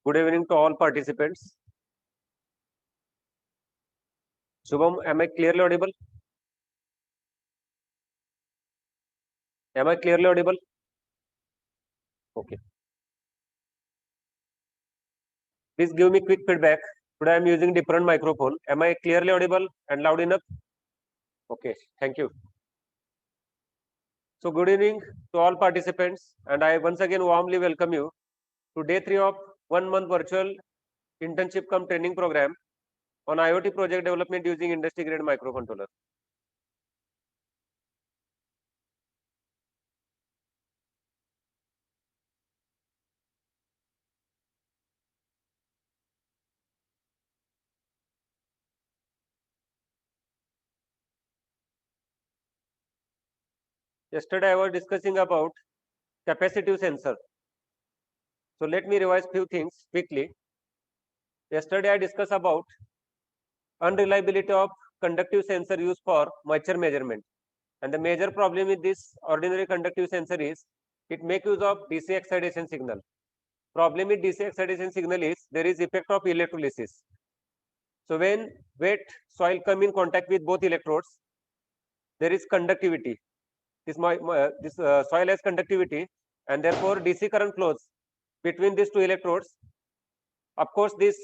Good evening to all participants. Shubham, am I clearly audible? Am I clearly audible? Okay. Please give me quick feedback. Today I am using different microphone. Am I clearly audible and loud enough? Okay. Thank you. So good evening to all participants, and I once again warmly welcome you to day 3 of 1 month virtual internship cum training program on IoT project development using industry grade microcontroller. Yesterday I was discussing about capacitive sensor. So let me revise few things quickly. Yesterday I discussed about unreliability of conductive sensor used for moisture measurement. And the major problem with this ordinary conductive sensor is it make use of DC excitation signal. Problem with DC excitation signal is there is effect of electrolysis. So when wet soil come in contact with both electrodes, there is conductivity. This soil has conductivity, and therefore DC current flows between these two electrodes. Of course, this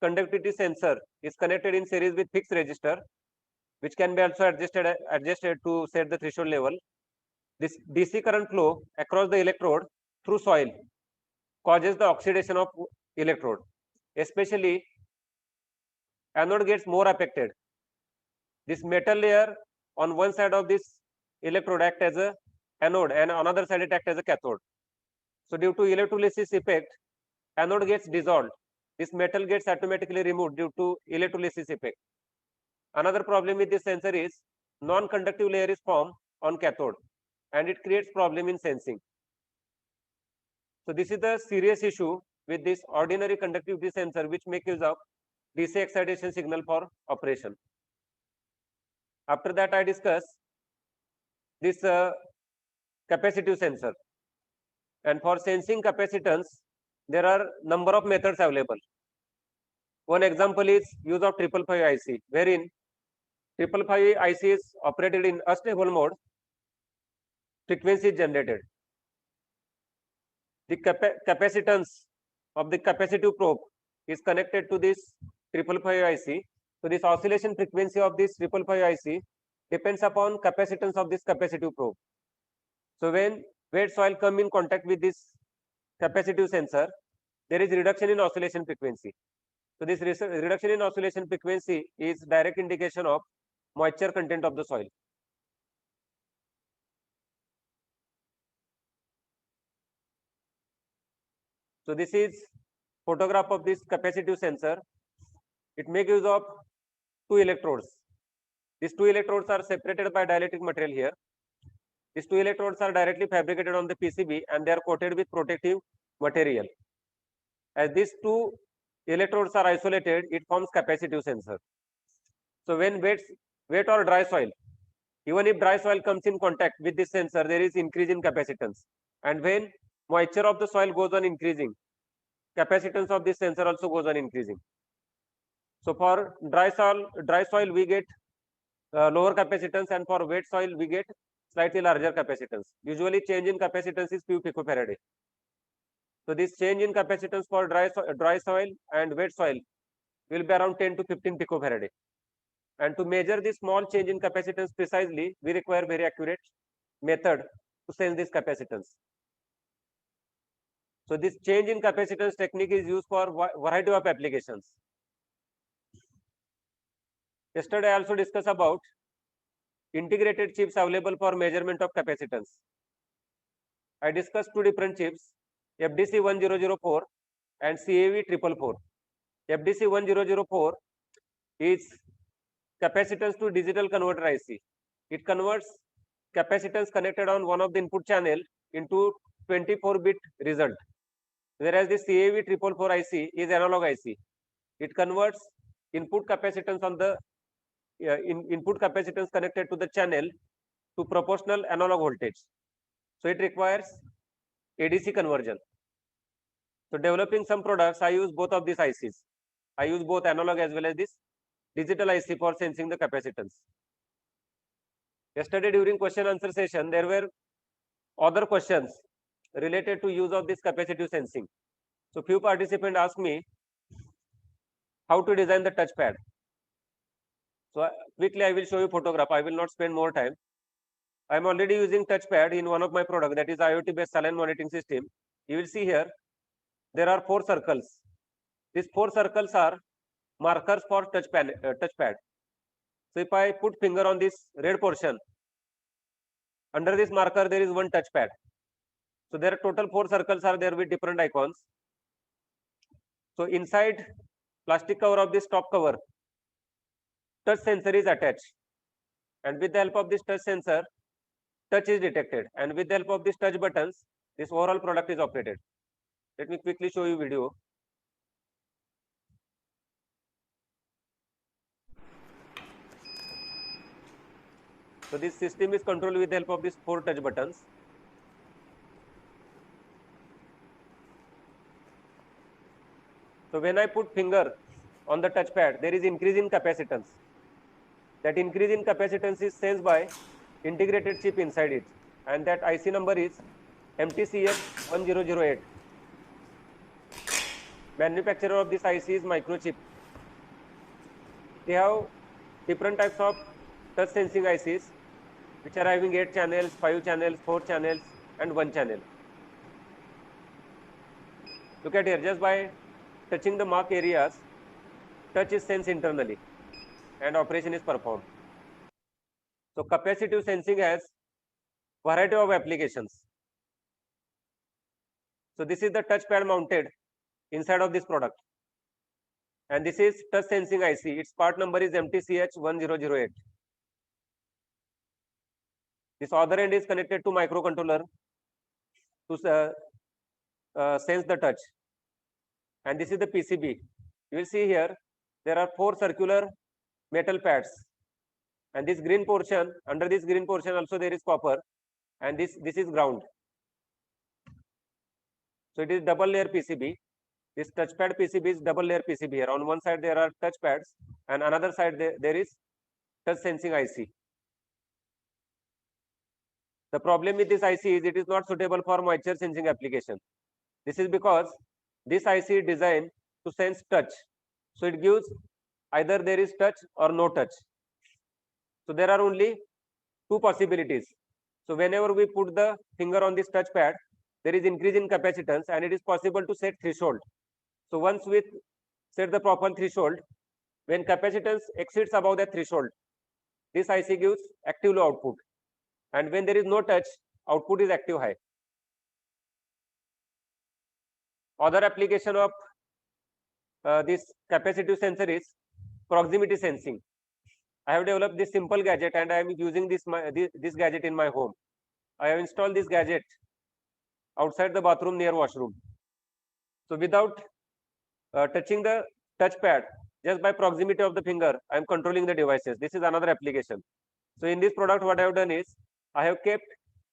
conductivity sensor is connected in series with fixed resistor, which can be also adjusted to set the threshold level. This DC current flow across the electrode through soil causes the oxidation of electrode, especially anode gets more affected. This metal layer on one side of this electrode act as a anode, and another side it act as a cathode. So due to electrolysis effect, anode gets dissolved. This metal gets automatically removed due to electrolysis effect. Another problem with this sensor is non-conductive layer is formed on cathode, and it creates problem in sensing. So this is the serious issue with this ordinary conductivity sensor, which make use of DC excitation signal for operation. After that, I discuss this capacitive sensor. And for sensing capacitance, there are number of methods available. One example is use of 555 IC, wherein 555 IC is operated in unstable mode. Frequency is generated. The capacitance of the capacitive probe is connected to this 555 IC. So this oscillation frequency of this 555 IC depends upon capacitance of this capacitive probe. So when wet soil come in contact with this capacitive sensor, there is reduction in oscillation frequency. So this reduction in oscillation frequency is direct indication of moisture content of the soil. So this is photograph of this capacitive sensor. It makes use of two electrodes. These two electrodes are separated by dielectric material here. These two electrodes are directly fabricated on the PCB, and they are coated with protective material. As these two electrodes are isolated, it forms capacitive sensor. So when wet or dry soil, even if dry soil comes in contact with this sensor, there is increase in capacitance. And when moisture of the soil goes on increasing, capacitance of this sensor also goes on increasing. So for dry soil we get lower capacitance, and for wet soil we get slightly larger capacitance. Usually change in capacitance is few picofarad. So this change in capacitance for dry soil and wet soil will be around 10 to 15 picofarad. And to measure this small change in capacitance precisely, we require very accurate method to sense this capacitance. So this change in capacitance technique is used for variety of applications. Yesterday I also discussed about integrated chips available for measurement of capacitance. I discussed two different chips, FDC 1004 and CAV 444. FDC 1004 is capacitance to digital converter IC. It converts capacitance connected on one of the input channel into 24-bit result. Whereas the CAV 444 IC is analog IC. It converts input capacitance on the input capacitance connected to the channel to proportional analog voltage. So it requires ADC conversion. So developing some products, I use both of these ICs. I use both analog as well as this digital IC for sensing the capacitance. Yesterday during question answer session, there were other questions related to use of this capacitive sensing. So few participants asked me how to design the touchpad. So quickly I will show you photograph. I will not spend more time. I am already using touchpad in one of my product, that is IoT based saline monitoring system. You will see here there are 4 circles. These 4 circles are markers for touchpad. So if I put finger on this red portion, under this marker there is one touchpad. So there are total 4 circles are there with different icons. So inside plastic cover of this top cover, touch sensor is attached, and with the help of this touch sensor, touch is detected, and with the help of these touch buttons, this overall product is operated. Let me quickly show you video. So this system is controlled with the help of these 4 touch buttons. So when I put finger on the touchpad, there is increase in capacitance. That increase in capacitance is sensed by integrated chip inside it, and that IC number is MTCH1008. Manufacturer of this IC is Microchip. They have different types of touch sensing ICs, which are having 8 channels, 5 channels, 4 channels, and 1 channel. Look at here, just by touching the mark areas, touch is sensed internally and operation is performed. So capacitive sensing has variety of applications. So this is the touchpad mounted inside of this product, and this is touch sensing IC. Its part number is MTCH1008. This other end is connected to microcontroller to sense the touch, and this is the PCB. You will see here there are 4 circular metal pads, and this green portion, under this green portion also there is copper, and this is ground. So it is double layer PCB. This touchpad PCB is double layer PCB here. On one side there are touch pads, and another side there is touch sensing IC. The problem with this IC is it is not suitable for moisture sensing application. This is because this IC is designed to sense touch. So it gives either there is touch or no touch. So there are only 2 possibilities. So whenever we put the finger on this touchpad, there is increase in capacitance, and it is possible to set threshold. So once we set the proper threshold, when capacitance exceeds above that threshold, this IC gives active low output, and when there is no touch, output is active high. Other application of this capacitive sensor is proximity sensing. I have developed this simple gadget, and I am using this gadget in my home. I have installed this gadget outside the bathroom near washroom. So without touching the touchpad, just by proximity of the finger, I am controlling the devices. This is another application. So in this product, what I have done is I have kept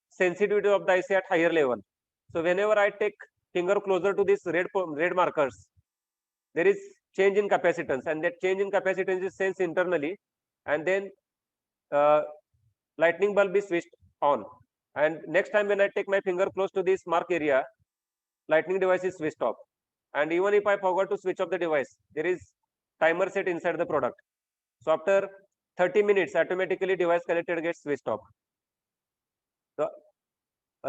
sensitivity of the IC at higher level. So whenever I take finger closer to this red markers, there is change in capacitance, and that change in capacitance is sensed internally, and then lightning bulb is switched on. And next time when I take my finger close to this mark area, lightning device is switched off. And even if I forgot to switch off the device, there is timer set inside the product. So after 30 minutes, automatically device connected gets switched off. So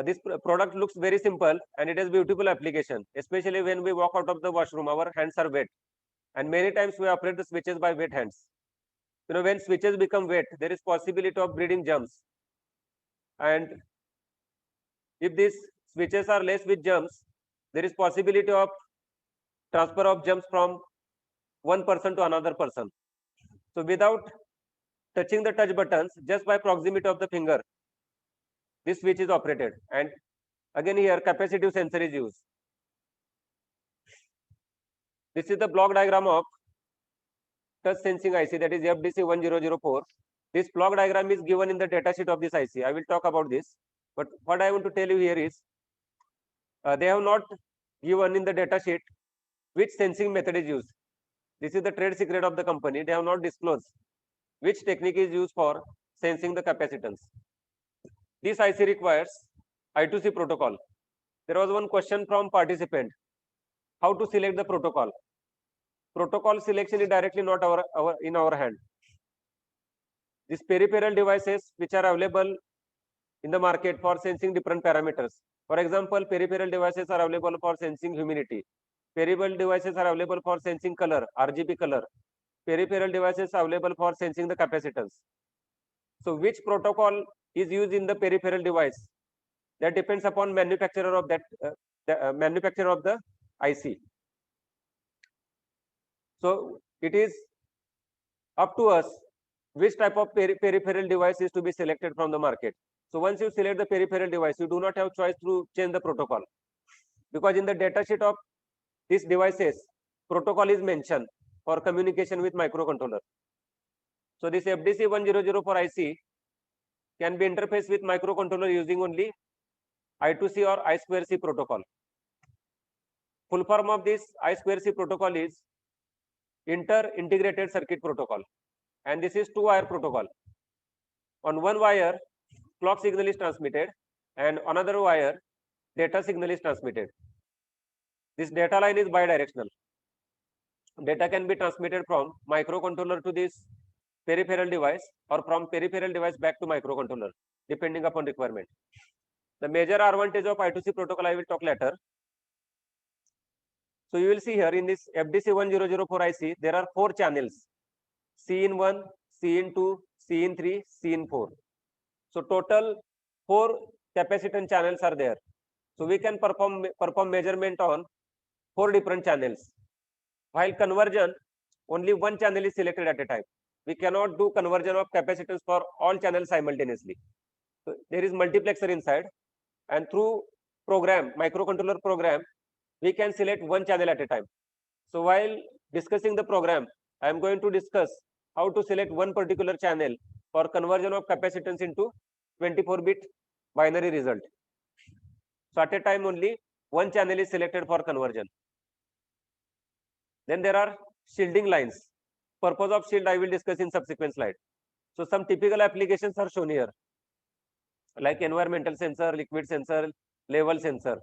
this product looks very simple, and it has beautiful application, especially when we walk out of the washroom, our hands are wet, and many times we operate the switches by wet hands. You know, when switches become wet, there is possibility of breeding germs, and if these switches are less with germs, there is possibility of transfer of germs from one person to another person. So without touching the touch buttons, just by proximity of the finger, this switch is operated, and again here capacitive sensor is used. This is the block diagram of touch sensing IC, that is FDC1004. This block diagram is given in the datasheet of this IC. I will talk about this, but what I want to tell you here is they have not given in the data sheet which sensing method is used. This is the trade secret of the company. They have not disclosed which technique is used for sensing the capacitance. This IC requires I2C protocol. There was one question from participant: how to select the protocol? Protocol selection is directly not in our hand. These peripheral devices which are available in the market for sensing different parameters. For example, peripheral devices are available for sensing humidity. Peripheral devices are available for sensing color, RGB color. Peripheral devices are available for sensing the capacitance. So which protocol is used in the peripheral device? That depends upon manufacturer of manufacturer of the IC. So it is up to us which type of peripheral device is to be selected from the market. So once you select the peripheral device, you do not have choice to change the protocol, because in the data sheet of these devices, protocol is mentioned for communication with microcontroller. So this FDC1004 IC can be interfaced with microcontroller using only I2C or I2C protocol. Full form of this I2C protocol is Inter-Integrated Circuit Protocol, and this is two-wire protocol. On one wire, clock signal is transmitted, and another wire, data signal is transmitted. This data line is bidirectional. Data can be transmitted from microcontroller to this peripheral device, or from peripheral device back to microcontroller, depending upon requirement. The major advantage of I2C protocol I will talk later. So you will see here in this FDC1004 IC, there are 4 channels: C in 1, C in 2, C in 3, C in 4. So total 4 capacitance channels are there. So we can perform measurement on 4 different channels. While conversion, only one channel is selected at a time. We cannot do conversion of capacitance for all channels simultaneously. So there is multiplexer inside, and through microcontroller program, we can select one channel at a time. So while discussing the program, I am going to discuss how to select one particular channel for conversion of capacitance into 24-bit binary result. So at a time only one channel is selected for conversion. Then there are shielding lines. Purpose of shield I will discuss in subsequent slide. So some typical applications are shown here, like environmental sensor, liquid sensor, level sensor.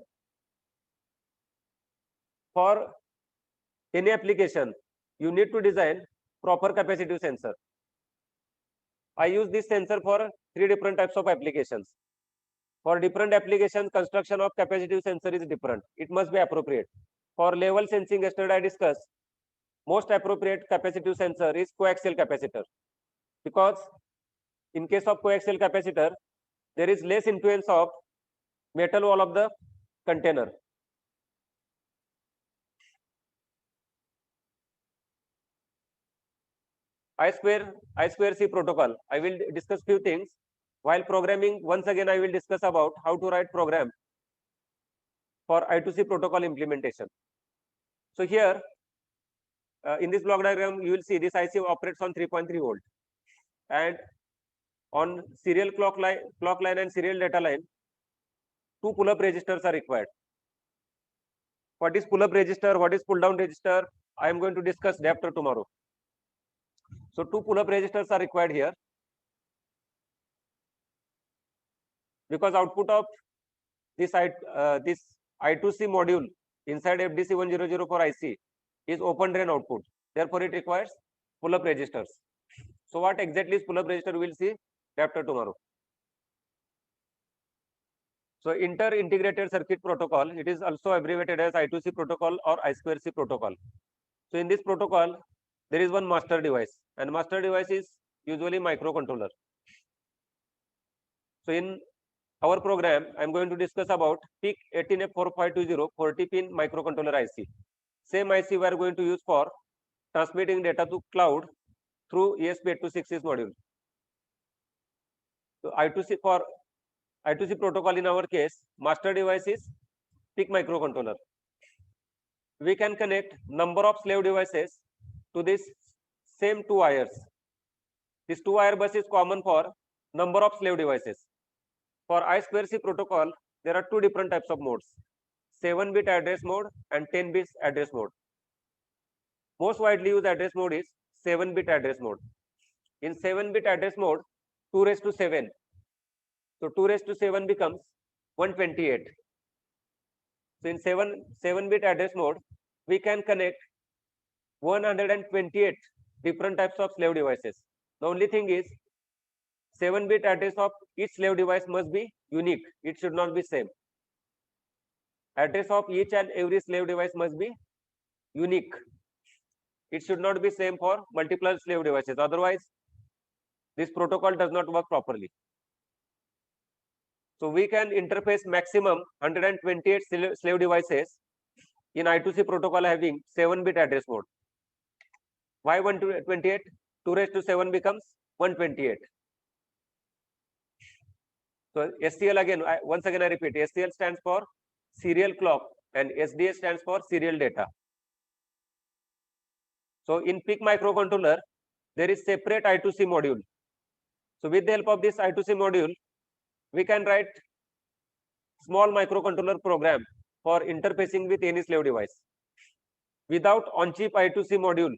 For any application, you need to design proper capacitive sensor. I use this sensor for 3 different types of applications. For different applications, construction of capacitive sensor is different. It must be appropriate. For level sensing, yesterday I discussed, most appropriate capacitive sensor is coaxial capacitor, because in case of coaxial capacitor, there is less influence of metal wall of the container. I2C protocol, I will discuss few things. While programming, once again I will discuss about how to write program for I2C protocol implementation. So here, in this block diagram, you will see this IC operates on 3.3 volt, and on serial clock line and serial data line, 2 pull-up registers are required. What is pull-up register? What is pull-down register? I am going to discuss day after tomorrow. So 2 pull-up registers are required here, because output of this I2C module inside FDC1004 IC is open drain output. Therefore, it requires pull-up registers. So what exactly is pull-up register? We will see after tomorrow. So inter-integrated circuit protocol, it is also abbreviated as I2C protocol or I2C protocol. So in this protocol, there is one master device, and master device is usually microcontroller. So in our program, I am going to discuss about PIC 18F4520 40-pin microcontroller IC. Same IC we are going to use for transmitting data to cloud through ESP8266 module. So I2C protocol, in our case, master device is PIC microcontroller. We can connect number of slave devices to this same 2 wires. This 2-wire bus is common for number of slave devices. For I2C protocol, there are 2 different types of modes: 7-bit address mode and 10 bits address mode. Most widely used address mode is 7-bit address mode. In 7-bit address mode, 2 raised to 7. So 2 raised to 7 becomes 128. So in 7-bit address mode, we can connect 128 different types of slave devices. The only thing is 7-bit address of each slave device must be unique. It should not be same. Address of each and every slave device must be unique. It should not be same for multiple slave devices. Otherwise, this protocol does not work properly. So we can interface maximum 128 slave devices in I2C protocol having 7-bit address mode. Why 128? 2 raised to 7 becomes 128. So SCL again, once again I repeat, SCL stands for serial clock and SDA stands for serial data. So in PIC microcontroller, there is separate I2C module. So with the help of this I2C module, we can write small microcontroller program for interfacing with any slave device. Without on-chip I2C module,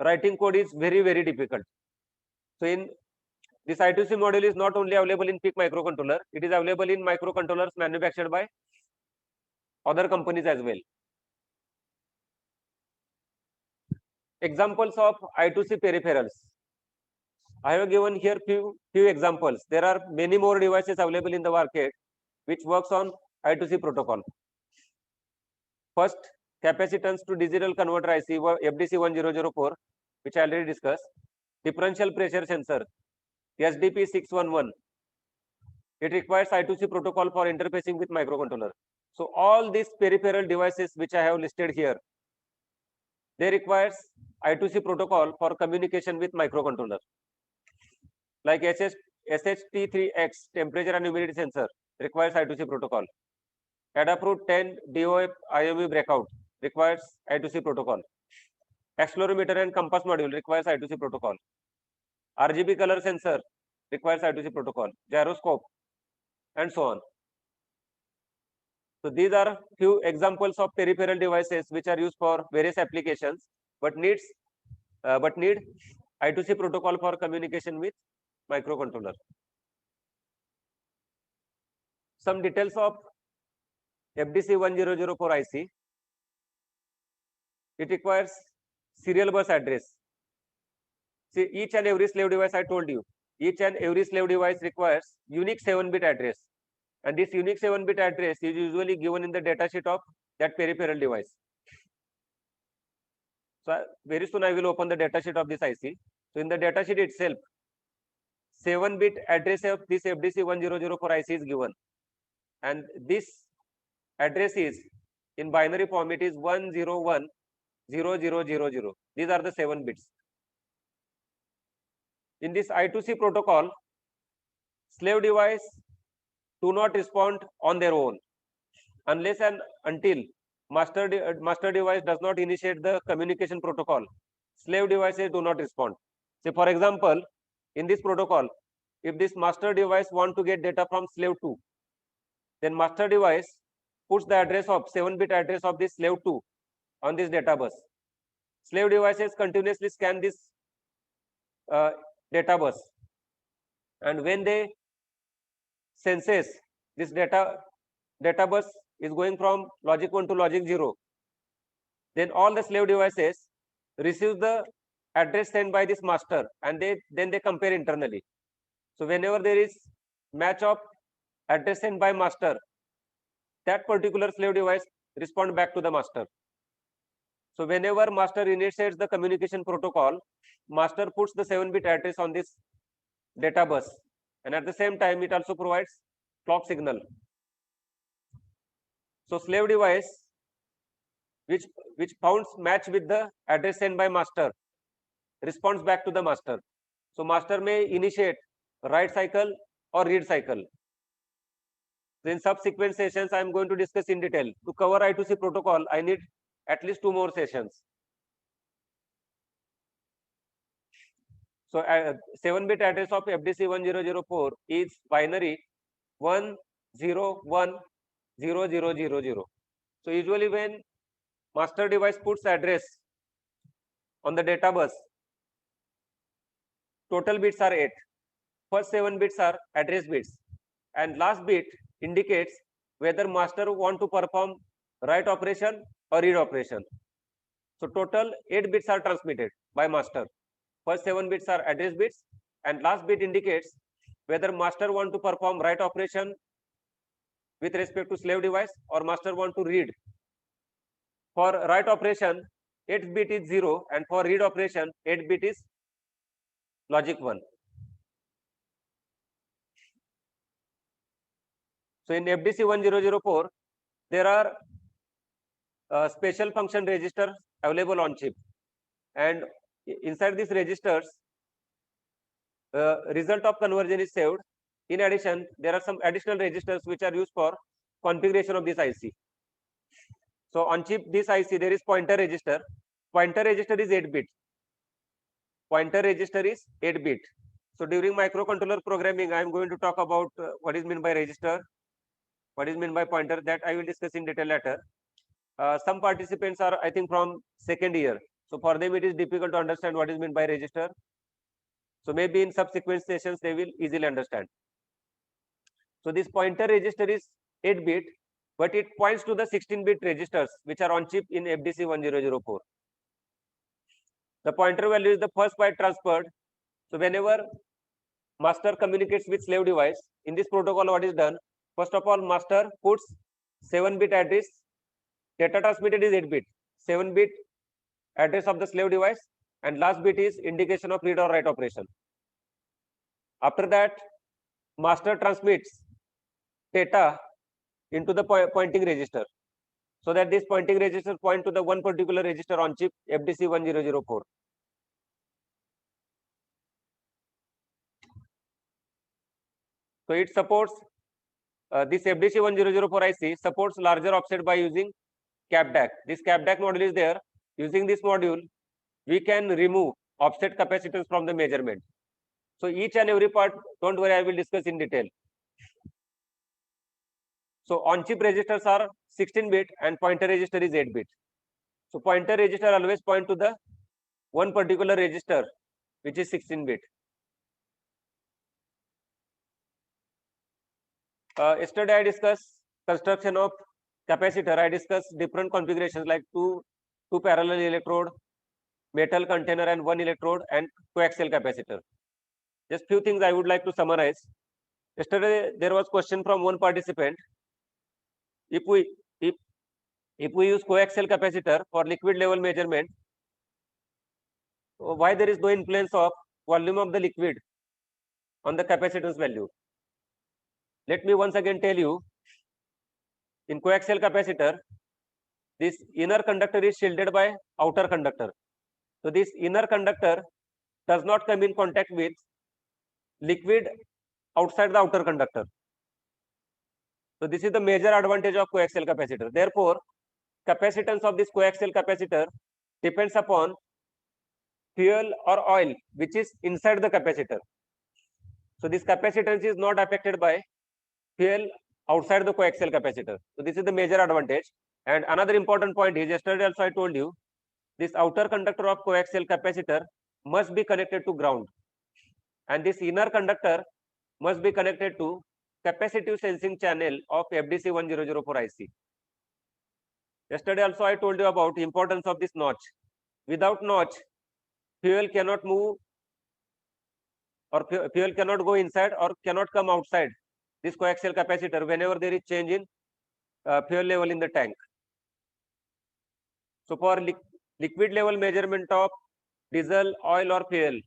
writing code is very, very difficult. So in this I2C module is not only available in PIC microcontroller, it is available in microcontrollers manufactured by other companies as well. Examples of I2C peripherals. I have given here few examples. There are many more devices available in the market which works on I2C protocol. First, capacitance to digital converter IC FDC1004, which I already discussed. Differential pressure sensor SDP611. It requires I2C protocol for interfacing with microcontroller. So all these peripheral devices which I have listed here, they requires I2C protocol for communication with microcontroller. Like SHT3X temperature and humidity sensor requires I2C protocol. Adafruit 10 DOF IMU breakout requires I2C protocol. Accelerometer and compass module requires I2C protocol. RGB color sensor requires I2C protocol. Gyroscope and so on. So these are few examples of peripheral devices which are used for various applications, but need I2C protocol for communication with microcontroller. Some details of FDC1004 IC. It requires serial bus address. See, each and every slave device, I told you, each and every slave device requires unique 7-bit address. And this unique 7-bit address is usually given in the datasheet of that peripheral device. So very soon I will open the datasheet of this IC. So in the datasheet itself, 7-bit address of this FDC1004 IC is given. And this address is in binary form, it is 1010000. These are the 7 bits. In this I2C protocol, slave device do not respond on their own unless and until master device does not initiate the communication protocol. Slave devices do not respond. Say for example, in this protocol, if this master device want to get data from slave 2, then master device puts the address of 7-bit address of this slave 2 on this data bus. Slave devices continuously scan this data bus, and when they senses this data bus is going from logic 1 to logic 0, then all the slave devices receive the address sent by this master, and then they compare internally. So whenever there is match of address sent by master, that particular slave device respond back to the master. So whenever master initiates the communication protocol, master puts the 7-bit address on this data bus, and at the same time it also provides clock signal. So slave device which founds match with the address sent by master responds back to the master. So master may initiate write cycle or read cycle. So in subsequent sessions, I am going to discuss in detail. To cover I2C protocol, I need at least 2 more sessions. So 7-bit address of FDC1004 is binary 1010000. So usually when master device puts address on the data bus, total bits are 8. First 7 bits are address bits, and last bit indicates whether master want to perform write operation or read operation. So total 8 bits are transmitted by master. First 7 bits are address bits, and last bit indicates whether master want to perform write operation with respect to slave device or master want to read. For write operation, 8th bit is 0, and for read operation, 8th bit is logic 1. So in FDC 1004, there are special function registers available on chip, and inside these registers, result of conversion is saved. In addition, there are some additional registers which are used for configuration of this IC. So on chip this IC, there is pointer register. Pointer register is 8 bit. Pointer register is 8 bit. So during microcontroller programming, I am going to talk about what is meant by register, what is meant by pointer, that I will discuss in detail later. Some participants are, I think, from second year. So for them, it is difficult to understand what is meant by register. So maybe in subsequent sessions, they will easily understand. So this pointer register is 8 bit, but it points to the 16 bit registers which are on chip in FDC 1004. The pointer value is the first byte transferred. So whenever master communicates with slave device, in this protocol what is done? First of all, master puts 7 bit address. Data transmitted is 8 bit. 7 bit address of the slave device, and last bit is indication of read or write operation. After that, master transmits data into the pointing register, so that this pointing register point to the one particular register on chip FDC 1004. So it supports this FDC 1004 IC supports larger offset by using CAPDAC. This CAPDAC module is there. Using this module, we can remove offset capacitance from the measurement. So each and every part, don't worry, I will discuss in detail. So on chip registers are 16 bit and pointer register is 8 bit. So pointer register always point to the one particular register which is 16 bit. Yesterday I discussed construction of capacitor. I discussed different configurations like two parallel electrode, metal container and one electrode, and coaxial capacitor. Just few things I would like to summarize. Yesterday there was question from one participant. If we use coaxial capacitor for liquid level measurement, why there is no influence of volume of the liquid on the capacitance value? Let me once again tell you, in coaxial capacitor, this inner conductor is shielded by outer conductor. So this inner conductor does not come in contact with liquid outside the outer conductor. So this is the major advantage of coaxial capacitor. Therefore, capacitance of this coaxial capacitor depends upon fuel or oil which is inside the capacitor. So this capacitance is not affected by fuel outside the coaxial capacitor. So this is the major advantage. And another important point is, yesterday also I told you, this outer conductor of coaxial capacitor must be connected to ground, and this inner conductor must be connected to capacitive sensing channel of FDC 1004 IC. Yesterday also I told you about importance of this notch. Without notch, fuel cannot move, or fuel cannot go inside or cannot come outside this coaxial capacitor whenever there is change in fuel level in the tank. So for liquid level measurement of diesel, oil or fuel,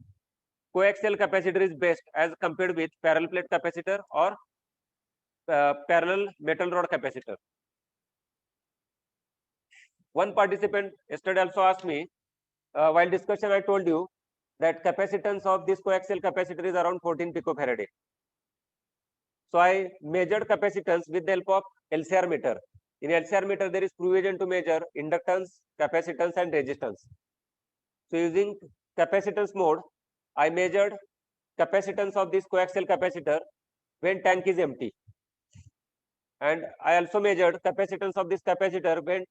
coaxial capacitor is best as compared with parallel plate capacitor or parallel metal rod capacitor. One participant yesterday also asked me, while discussion I told you that capacitance of this coaxial capacitor is around 14 picofarad. So I measured capacitance with the help of LCR meter. In LCR meter, there is provision to measure inductance, capacitance and resistance. So using capacitance mode, I measured capacitance of this coaxial capacitor when tank is empty. and I also measured capacitance of this capacitor when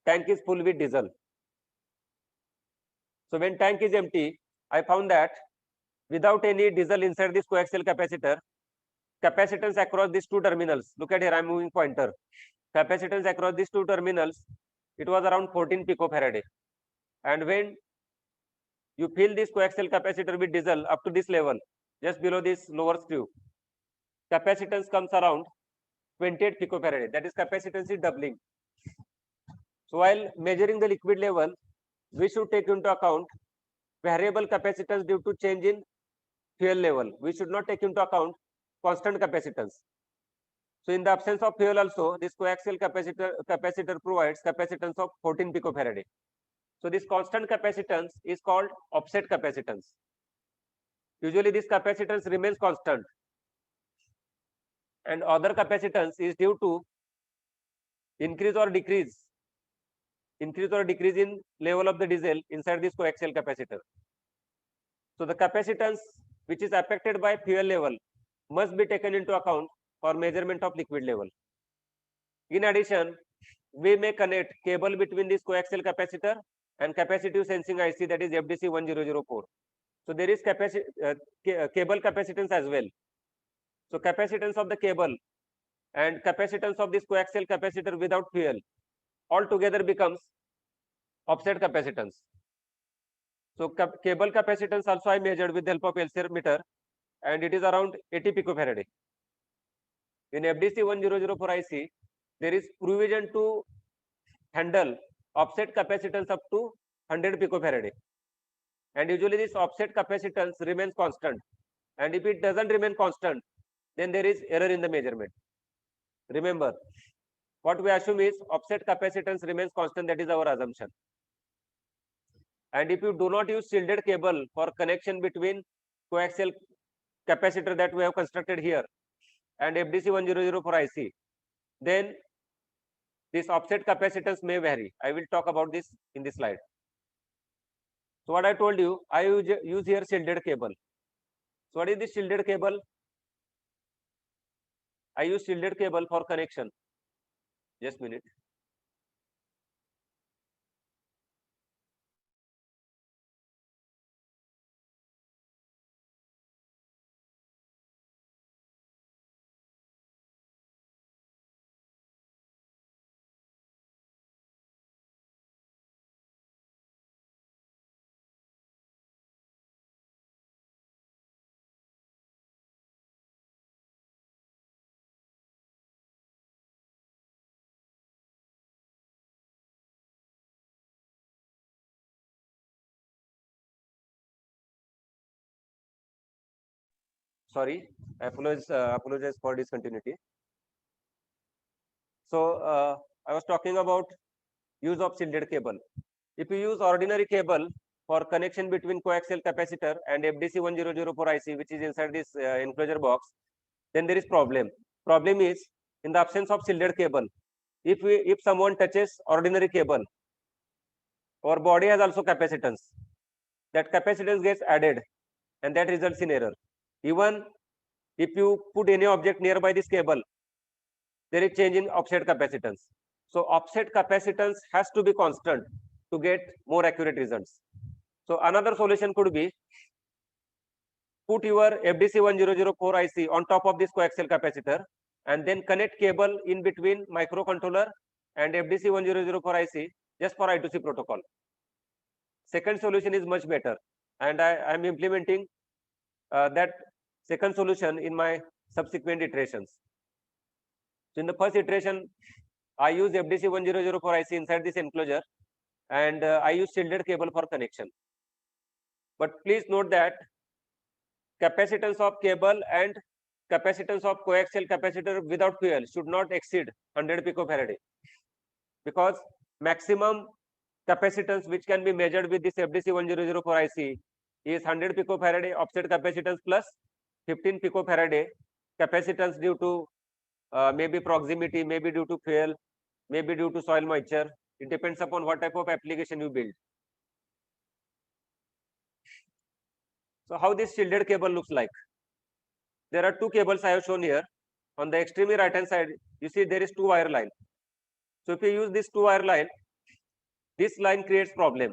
tank is full with diesel. So when tank is empty, I found that without any diesel inside this coaxial capacitor, capacitance across these two terminals, look at here, I'm moving pointer, capacitance across these two terminals, it was around 14 picofarad. And when you fill this coaxial capacitor with diesel up to this level, just below this lower screw, capacitance comes around 28 picofarad. That is, capacitance is doubling. So while measuring the liquid level, we should take into account variable capacitance due to change in fuel level. We should not take into account constant capacitance. So in the absence of fuel also, this coaxial capacitor provides capacitance of 14 picofarad. So this constant capacitance is called offset capacitance. Usually this capacitance remains constant, and other capacitance is due to increase or decrease in level of the diesel inside this coaxial capacitor. So the capacitance which is affected by fuel level must be taken into account for measurement of liquid level. In addition, we may connect cable between this coaxial capacitor and capacitive sensing IC, that is FDC1004. So there is cable capacitance as well. So capacitance of the cable and capacitance of this coaxial capacitor without fuel altogether becomes offset capacitance. So cable capacitance also I measured with the help of LCR meter, and it is around 80 picofarad. In FDC1004 IC, there is provision to handle offset capacitance up to 100 picofarad. And usually this offset capacitance remains constant. And if it doesn't remain constant, then there is error in the measurement. Remember, what we assume is offset capacitance remains constant, that is our assumption. And if you do not use shielded cable for connection between coaxial capacitor that we have constructed here and FDC1004 IC, then this offset capacitance may vary. I will talk about this in this slide. So what I told you, I use here shielded cable. So what is this shielded cable? I use shielded cable for connection. Just a minute. Sorry, I apologize for discontinuity. So I was talking about use of shielded cable. If you use ordinary cable for connection between coaxial capacitor and FDC1004 IC, which is inside this enclosure box, then there is problem. Problem is, in the absence of shielded cable, if someone touches ordinary cable, our body has also capacitance. That capacitance gets added, and that results in error. Even if you put any object nearby this cable, there is change in offset capacitance. So offset capacitance has to be constant to get more accurate results. So another solution could be put your FDC1004 IC on top of this coaxial capacitor and then connect cable in between microcontroller and FDC1004 IC just for I2C protocol. Second solution is much better, and I am implementing that second solution in my subsequent iterations. So in the first iteration, I use FDC1004 IC inside this enclosure, and I use shielded cable for connection. But please note that capacitance of cable and capacitance of coaxial capacitor without fuel should not exceed 100 picofarad, because maximum capacitance which can be measured with this FDC1004 IC is 100 picofarad offset capacitance plus 15 picofarad capacitance due to maybe proximity, maybe due to fuel, maybe due to soil moisture. It depends upon what type of application you build. So how this shielded cable looks like? There are two cables I have shown here. on the extremely right hand side, you see there is two wire line. So if you use this two wire line, this line creates problem.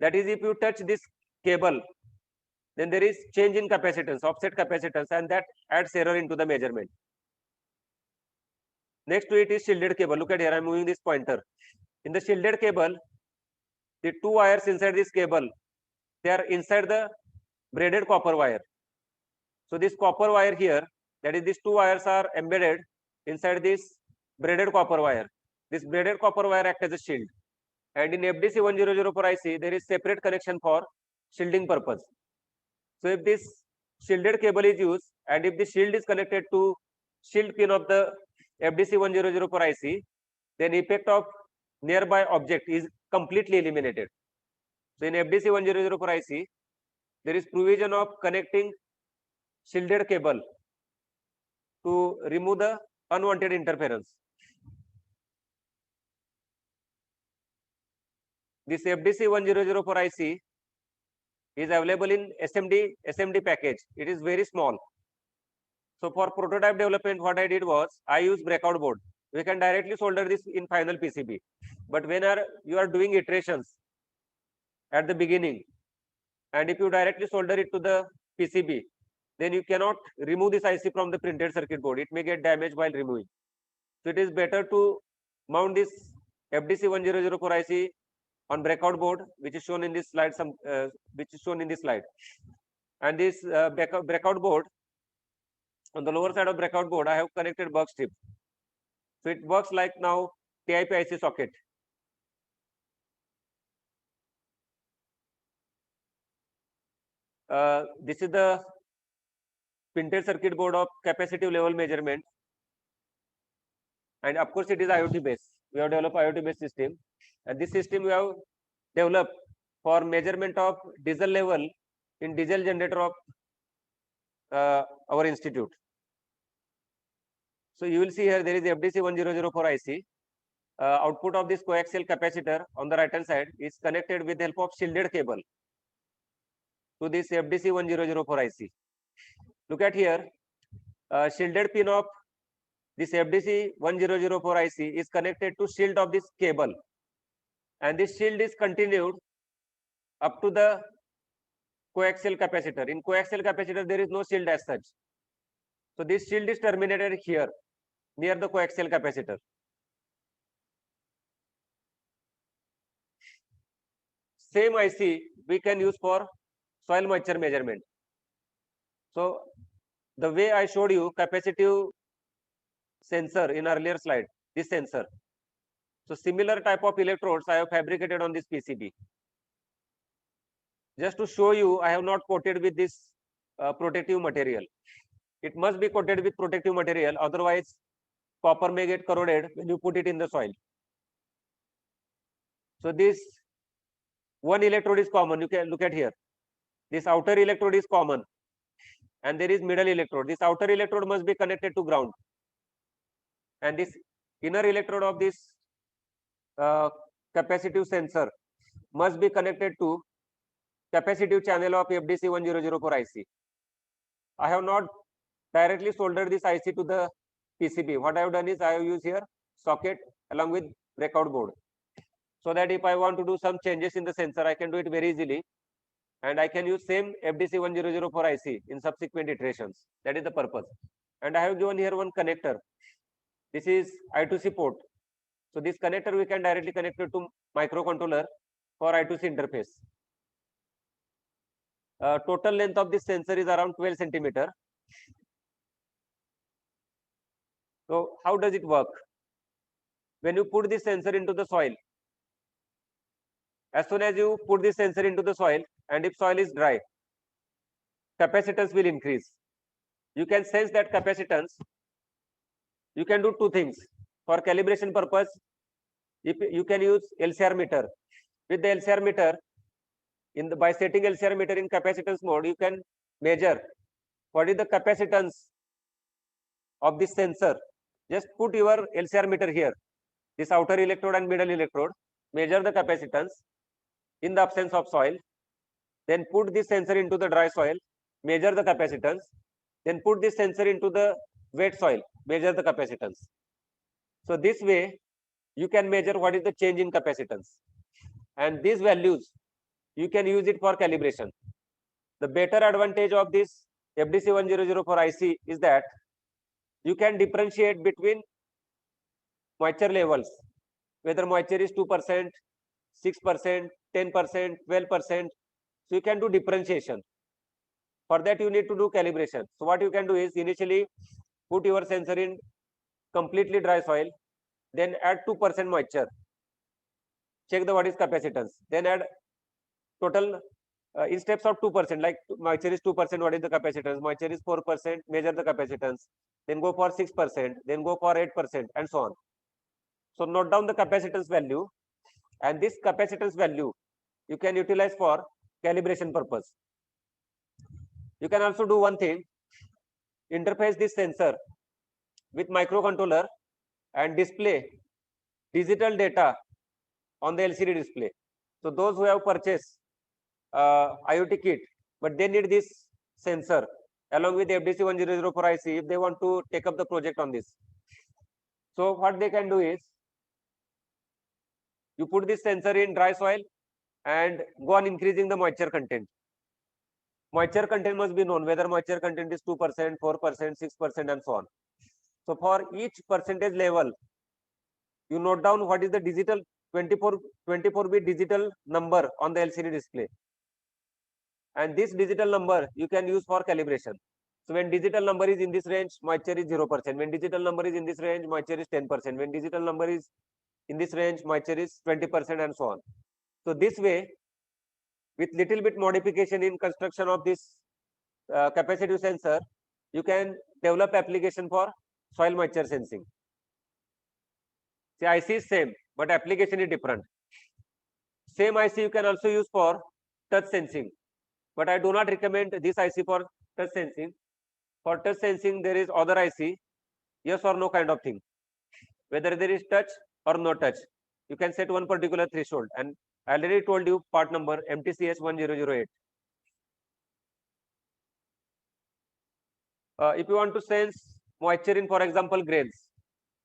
That is, if you touch this cable, then there is change in capacitance, offset capacitance, and that adds error into the measurement. Next to it is shielded cable. Look at here, I'm moving this pointer. In the shielded cable, the two wires inside this cable, they are inside the braided copper wire. So this copper wire here, that is, these two wires are embedded inside this braided copper wire. This braided copper wire acts as a shield. And in FDC 1004 IC, there is separate connection for shielding purpose. So if this shielded cable is used, and if the shield is connected to shield pin of the FDC 1004 IC, then effect of nearby object is completely eliminated. So in FDC 1004 IC, there is provision of connecting shielded cable to remove the unwanted interference. This FDC 1004 IC is available in SMD package. It is very small. So for prototype development, what I did was I used breakout board. We can directly solder this in final PCB. But when you are doing iterations at the beginning, and if you directly solder it to the PCB, then you cannot remove this IC from the printed circuit board. It may get damaged while removing. So it is better to mount this FDC 1004 IC on breakout board, which is shown in this slide. And this breakout board, on the lower side of breakout board, I have connected buck strip. So it works like now TIP IC socket. This is the printed circuit board of capacitive level measurement. And of course, it is IoT based. We have developed IoT based system. And this system we have developed for measurement of diesel level in diesel generator of our institute. So you will see here there is FDC 1004 IC. Output of this coaxial capacitor on the right hand side is connected with the help of shielded cable to this FDC 1004 IC. Look at here, shielded pin of this FDC 1004 IC is connected to shield of this cable, and this shield is continued up to the coaxial capacitor. In coaxial capacitor, there is no shield as such. So this shield is terminated here near the coaxial capacitor. Same IC we can use for soil moisture measurement. So the way I showed you capacitive sensor in earlier slide, this sensor. So similar type of electrodes I have fabricated on this PCB. Just to show you, I have not coated with this protective material. It must be coated with protective material, otherwise copper may get corroded when you put it in the soil. So this one electrode is common. You can look at here. This outer electrode is common, and there is middle electrode. This outer electrode must be connected to ground, and this inner electrode of this capacitive sensor must be connected to capacitive channel of FDC 1004 IC. I have not directly soldered this IC to the PCB. What I have done is I have used here socket along with breakout board, so that if I want to do some changes in the sensor, I can do it very easily, and I can use same FDC 1004 IC in subsequent iterations. That is the purpose. And I have given here one connector. This is I2C port. So this connector we can directly connect it to microcontroller for I2C interface. Total length of this sensor is around 12 centimeter. So how does it work? When you put this sensor into the soil, as soon as you put this sensor into the soil, and if soil is dry, capacitance will increase. You can sense that capacitance. You can do two things. For calibration purpose, if you can use LCR meter. With the LCR meter, by setting LCR meter in capacitance mode, you can measure what is the capacitance of this sensor. Just put your LCR meter here, this outer electrode and middle electrode, measure the capacitance in the absence of soil, then put this sensor into the dry soil, measure the capacitance, then put this sensor into the wet soil, measure the capacitance. So this way you can measure what is the change in capacitance, and these values you can use it for calibration. The better advantage of this FDC 1004 IC is that you can differentiate between moisture levels, whether moisture is 2%, 6%, 10%, 12%. So you can do differentiation. For that you need to do calibration. So what you can do is initially put your sensor in completely dry soil, then add 2% moisture. Check the what is capacitance. Then add total in steps of 2%, like moisture is 2%, what is the capacitance? Moisture is 4%, measure the capacitance. Then go for 6%, then go for 8%, and so on. So note down the capacitance value, and this capacitance value you can utilize for calibration purpose. You can also do one thing, interface this sensor with microcontroller and display digital data on the LCD display. So those who have purchased IoT kit, but they need this sensor along with FDC 1004 IC if they want to take up the project on this. So what they can do is, you put this sensor in dry soil and go on increasing the moisture content. Moisture content must be known, whether moisture content is 2%, 4%, 6%, and so on. So for each percentage level, you note down what is the digital 24-bit digital number on the LCD display. And this digital number you can use for calibration. So when digital number is in this range, moisture is 0%. When digital number is in this range, moisture is 10%. When digital number is in this range, moisture is 20%, and so on. So this way, with little bit modification in construction of this capacitive sensor, you can develop application for soil moisture sensing. See, IC is same, but application is different. Same IC you can also use for touch sensing, but I do not recommend this IC for touch sensing. For touch sensing, there is other IC, yes or no kind of thing. Whether there is touch or no touch, you can set one particular threshold, and I already told you part number MTCS 1008. If you want to sense moisture in, for example, grains,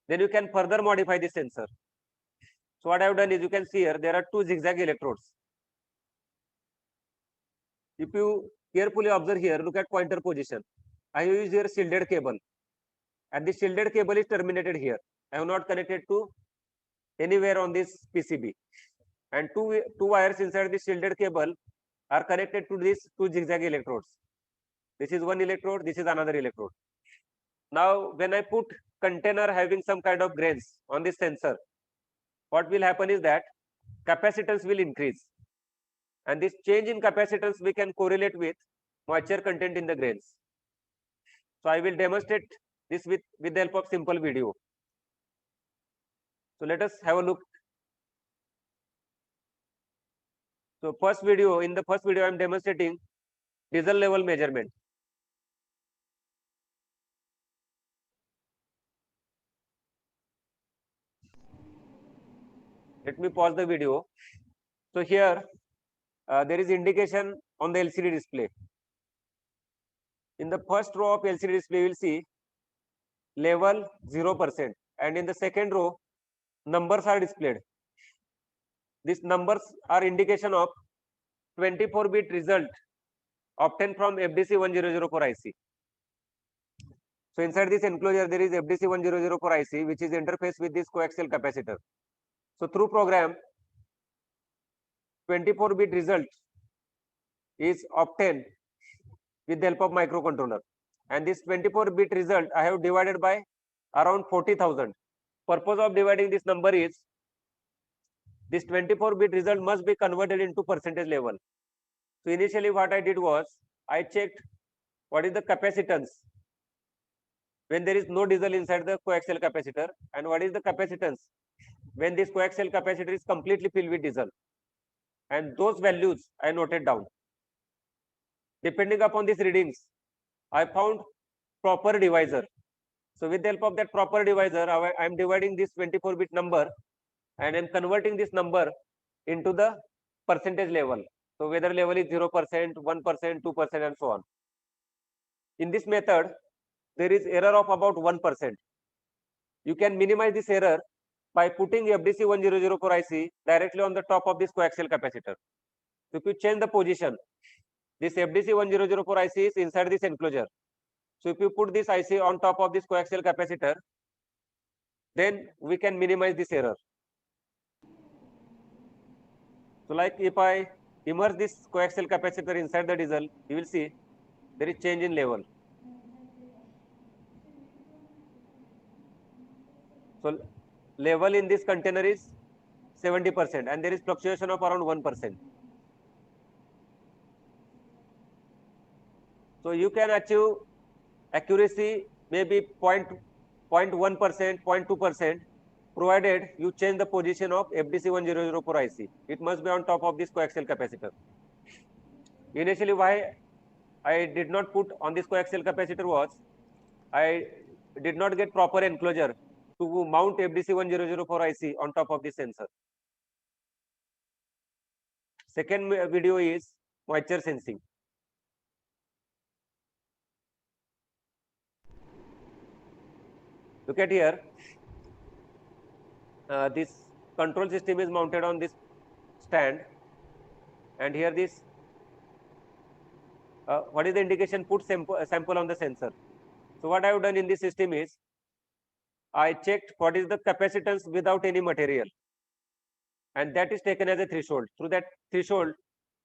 then you can further modify the sensor. So what I have done is, you can see here there are two zigzag electrodes. If you carefully observe here, look at pointer position. I have used here shielded cable, and the shielded cable is terminated here. I have not connected to anywhere on this PCB, and two wires inside the shielded cable are connected to these two zigzag electrodes. This is one electrode, this is another electrode. Now when I put container having some kind of grains on this sensor, what will happen is that capacitance will increase, and this change in capacitance we can correlate with moisture content in the grains. So I will demonstrate this with the help of simple video. So let us have a look. So in the first video I am demonstrating diesel level measurement. Let me pause the video. So here there is indication on the LCD display. In the first row of LCD display, you will see level 0%, and in the second row, numbers are displayed. These numbers are indication of 24-bit result obtained from FDC 1004 IC. So inside this enclosure, there is FDC 1004 IC, which is interfaced with this coaxial capacitor. So through program, 24-bit result is obtained with the help of microcontroller, and this 24-bit result I have divided by around 40,000. Purpose of dividing this number is, this 24-bit result must be converted into percentage level. So initially what I did was, I checked what is the capacitance when there is no diesel inside the coaxial capacitor, and what is the capacitance when this coaxial capacitor is completely filled with diesel, and those values I noted down. Depending upon these readings, I found proper divisor. So with the help of that proper divisor, I am dividing this 24-bit number, and I am converting this number into the percentage level. So whether level is 0%, 1%, 2%, and so on. In this method, there is error of about 1%. You can minimize this error by putting FDC1004 IC directly on the top of this coaxial capacitor. So if you change the position, this FDC1004 IC is inside this enclosure. So if you put this IC on top of this coaxial capacitor, then we can minimize this error. So like if I immerse this coaxial capacitor inside the diesel, you will see there is change in level. So level in this container is 70% and there is fluctuation of around 1%. So you can achieve accuracy maybe 0.1%, 0.2%, provided you change the position of FDC1004 IC. It must be on top of this coaxial capacitor. Initially, why I did not put on this coaxial capacitor was I did not get proper enclosure to mount FDC1004 IC on top of the sensor. Second video is moisture sensing. Look at here. This control system is mounted on this stand, and here this what is the indication? Put sample on the sensor. So what I have done in this system is I checked what is the capacitance without any material, and that is taken as a threshold. Through that threshold,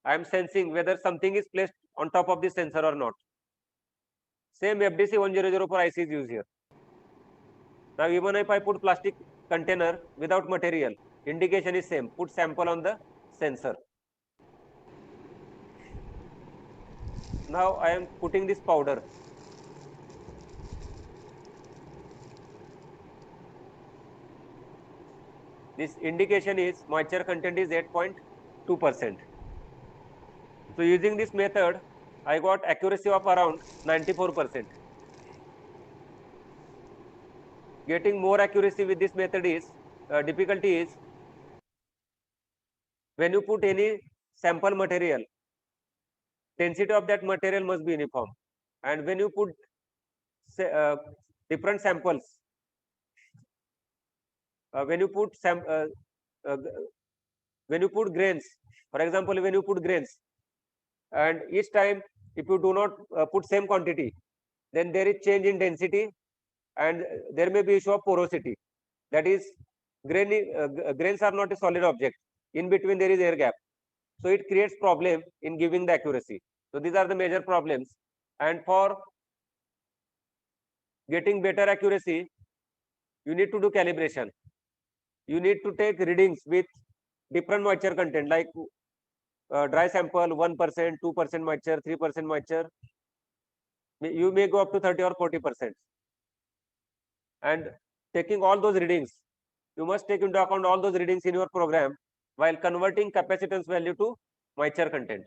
I am sensing whether something is placed on top of the sensor or not. Same FDC1004 IC is used here. Now even if I put plastic container without material, indication is same. Put sample on the sensor. Now I am putting this powder. This indication is moisture content is 8.2%. So using this method, I got accuracy of around 94%. Getting more accuracy with this method is difficulty is when you put any sample material, density of that material must be uniform, and when you put different samples, when you put uh, when you put grains, for example, when you put grains, and each time if you do not put same quantity, then there is change in density, and there may be issue of porosity. That is, grains are not a solid object. In between there is air gap, so it creates problem in giving the accuracy. So these are the major problems, and for getting better accuracy, you need to do calibration. You need to take readings with different moisture content, like dry sample 1%, 2% moisture, 3% moisture. You may go up to 30 or 40%. And taking all those readings, you must take into account all those readings in your program while converting capacitance value to moisture content.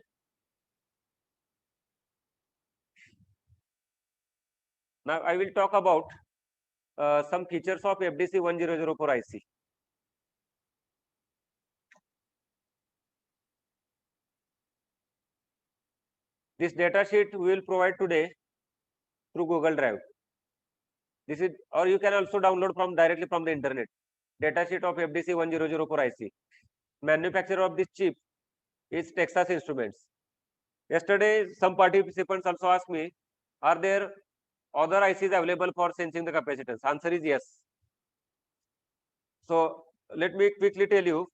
Now I will talk about some features of FDC1004 IC. This data sheet we will provide today through Google Drive. This is, or you can also download from directly from the internet. Data sheet of FDC1004 IC. Manufacturer of this chip is Texas Instruments. Yesterday, some participants also asked me, are there other ICs available for sensing the capacitance? Answer is yes. So let me quickly tell you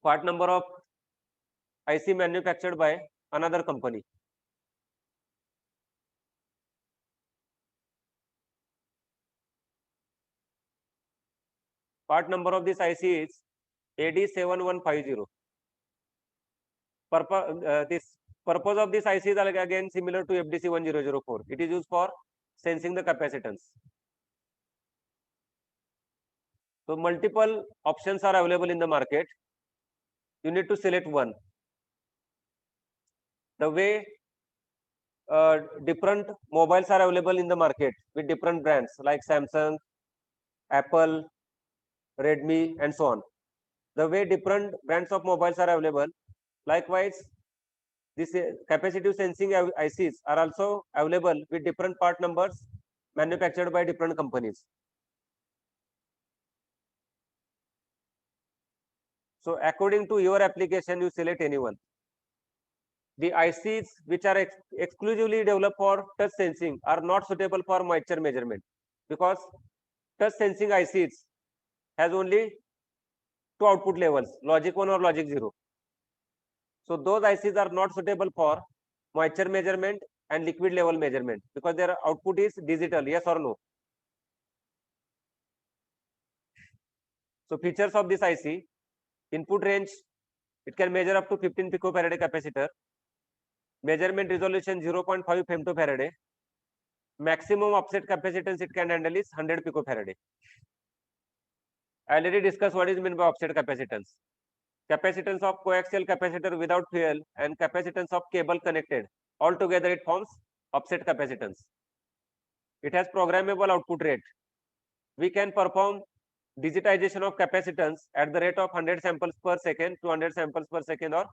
part number of IC manufactured by another company. Part number of this IC is AD7150. This purpose of this IC is again similar to FDC1004. It is used for sensing the capacitance. So multiple options are available in the market. You need to select one. The way different mobiles are available in the market with different brands like Samsung, Apple, Redmi, and so on. The way different brands of mobiles are available, likewise, This capacitive sensing ICs are also available with different part numbers manufactured by different companies. So according to your application, you select any one. The ICs which are exclusively developed for touch sensing are not suitable for moisture measurement, because touch sensing ICs has only two output levels, logic 1 or logic 0. So those ICs are not suitable for moisture measurement and liquid level measurement, because their output is digital, yes or no. So features of this IC: input range, it can measure up to 15 picofarad capacitor, measurement resolution 0.5 femtofarad, maximum offset capacitance it can handle is 100 picofarad. I already discussed what is meant by offset capacitance. Capacitance of coaxial capacitor without fuel and capacitance of cable connected, altogether it forms offset capacitance. It has programmable output rate. We can perform digitization of capacitance at the rate of 100 samples per second, 200 samples per second, or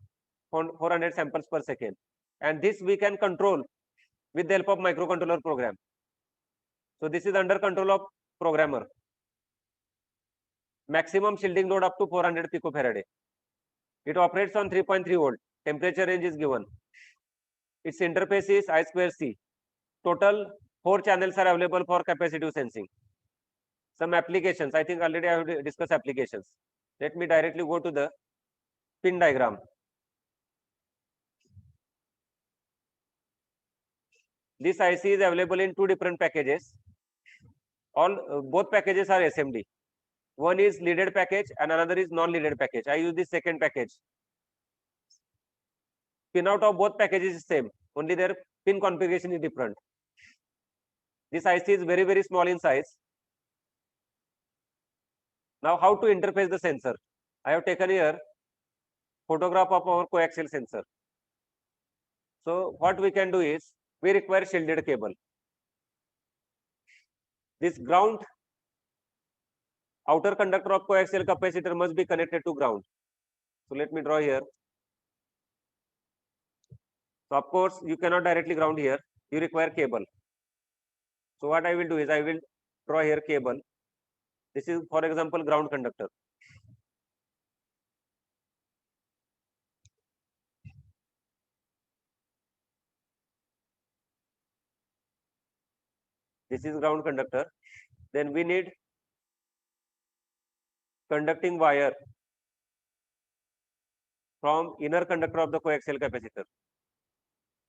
400 samples per second. And this we can control with the help of microcontroller program. So this is under control of programmer. Maximum shielding load up to 400 picofarad. It operates on 3.3 volt. Temperature range is given. Its interface is I2C. Total 4 channels are available for capacitive sensing. Some applications, I think already I have discussed applications. Let me directly go to the pin diagram. This IC is available in two different packages. Both packages are SMD. One is leaded package and another is non-leaded package. I use the second package. Pinout of both packages is same, only their pin configuration is different. This IC is very, very small in size. Now, how to interface the sensor? I have taken here photograph of our coaxial sensor. So what we can do is, we require shielded cable. This ground, outer conductor of coaxial capacitor must be connected to ground. So let me draw here. So of course, you cannot directly ground here. You require cable. So what I will do is, I will draw here cable. This is, for example, ground conductor. This is ground conductor. Then we need conducting wire from inner conductor of the coaxial capacitor.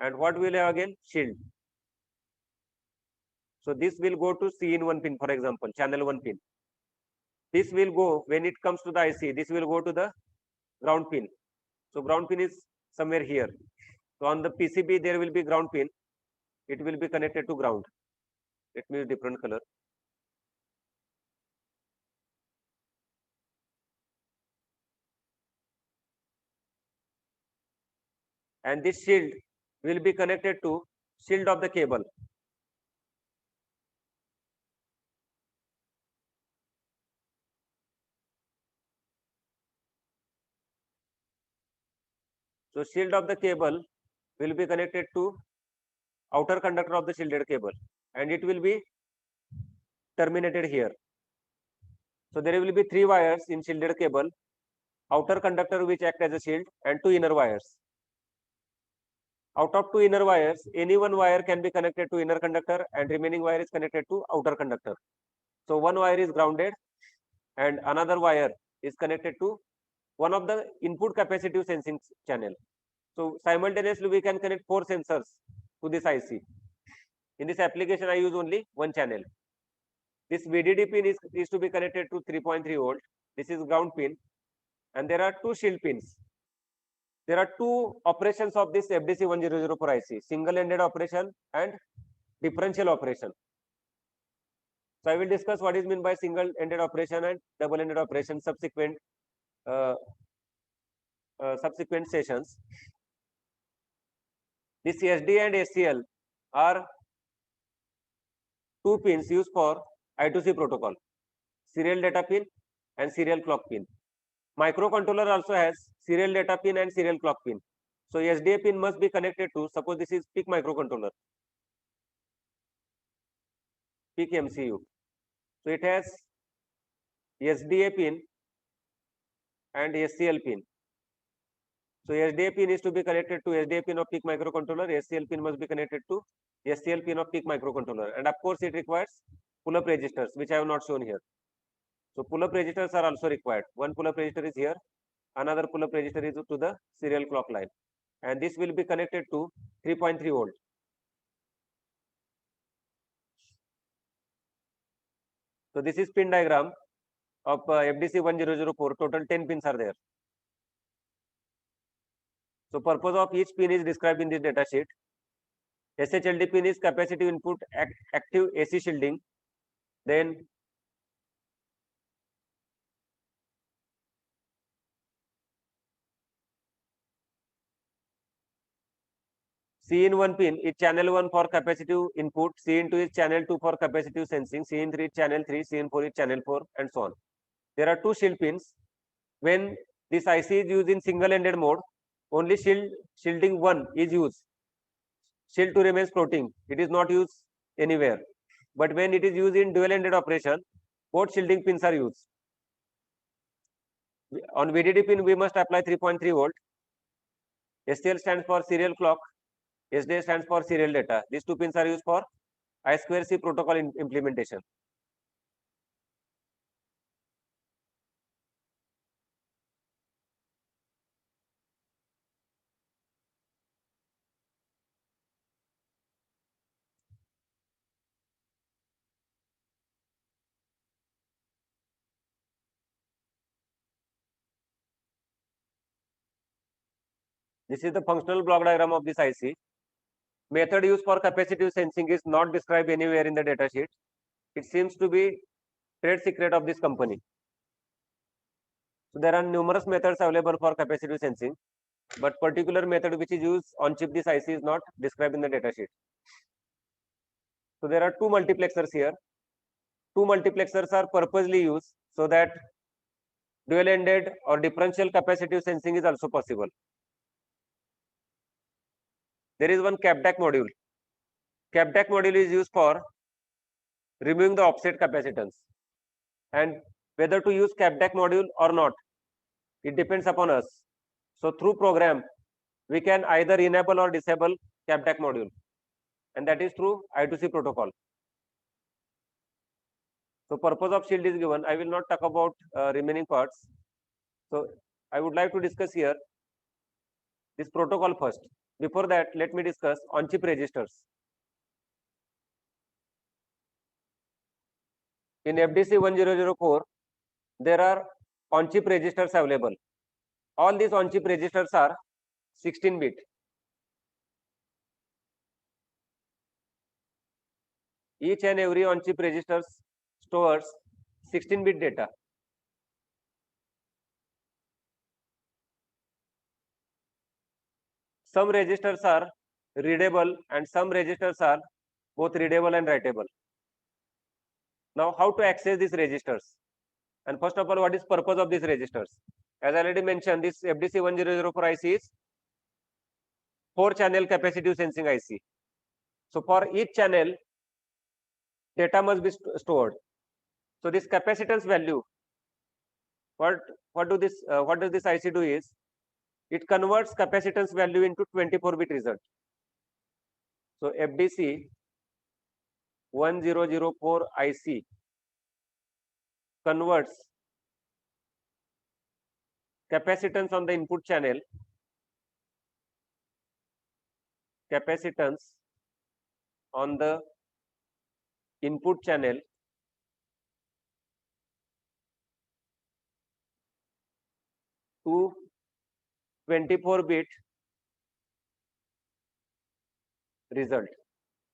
And what will have again? Shield. So this will go to C in one pin, for example, channel 1 pin. This will go, when it comes to the IC, this will go to the ground pin. So ground pin is somewhere here. So on the PCB, there will be ground pin. It will be connected to ground. Let me use different color. And this shield will be connected to shield of the cable. So shield of the cable will be connected to outer conductor of the shielded cable, and it will be terminated here. So there will be 3 wires in shielded cable, outer conductor which act as a shield, and 2 inner wires. Out of 2 inner wires, any one wire can be connected to inner conductor and remaining wire is connected to outer conductor. So one wire is grounded and another wire is connected to one of the input capacitive sensing channel. So simultaneously we can connect 4 sensors to this IC. In this application, I use only one channel. This VDD pin is to be connected to 3.3 volt. This is ground pin, and there are 2 shield pins. There are 2 operations of this FDC1004 IC: single-ended operation and differential operation. So I will discuss what is meant by single-ended operation and double-ended operation subsequent sessions. This SD and SCL are 2 pins used for I2C protocol: serial data pin and serial clock pin. Microcontroller also has serial data pin and serial clock pin. So SDA pin must be connected to, suppose this is PIC microcontroller, PIC MCU. So it has SDA pin and SCL pin. So SDA pin is to be connected to SDA pin of PIC microcontroller. SCL pin must be connected to SCL pin of PIC microcontroller. And of course, it requires pull-up resistors, which I have not shown here. So pull-up resistors are also required. One pull-up resistor is here. Another pull-up resistor is to the serial clock line. And this will be connected to 3.3 volt. So this is pin diagram of FDC 1004. Total 10 pins are there. So purpose of each pin is described in this data sheet. SHLD pin is capacitive input active AC shielding. Then C in 1 pin is channel 1 for capacitive input, C in 2 is channel 2 for capacitive sensing, C in 3 is channel 3, C in 4 is channel 4, and so on. There are 2 shield pins. When this IC is used in single-ended mode, only shielding 1 is used. Shield 2 remains floating. It is not used anywhere. But when it is used in dual-ended operation, both shielding pins are used. On VDD pin, we must apply 3.3 volt. SCL stands for serial clock. SDA stands for serial data. These 2 pins are used for I2C protocol implementation. This is the functional block diagram of this IC. Method used for capacitive sensing is not described anywhere in the data sheet. It seems to be trade secret of this company. So there are numerous methods available for capacitive sensing, but particular method which is used on chip this IC is not described in the data sheet. So there are 2 multiplexers here. 2 multiplexers are purposely used so that dual-ended or differential capacitive sensing is also possible. There is one CapDAC module. CapDAC module is used for removing the offset capacitance. And whether to use CapDAC module or not, it depends upon us. So through program, we can either enable or disable CapDAC module. And that is through I2C protocol. So purpose of shield is given. I will not talk about remaining parts. So I would like to discuss here this protocol first. Before that, let me discuss on-chip registers. In FDC 1004, there are on-chip registers available. All these on-chip registers are 16-bit. Each and every on-chip registers stores 16-bit data. Some registers are readable and some registers are both readable and writable. Now, how to access these registers? And first of all, what is purpose of these registers? As I already mentioned, this FDC 1004 IC is 4-channel capacitive sensing IC. So for each channel, data must be stored. So this capacitance value, what does this IC do is, it converts capacitance value into 24-bit result. So FDC 1004 IC converts capacitance on the input channel, capacitance on the input channel to 24-bit result.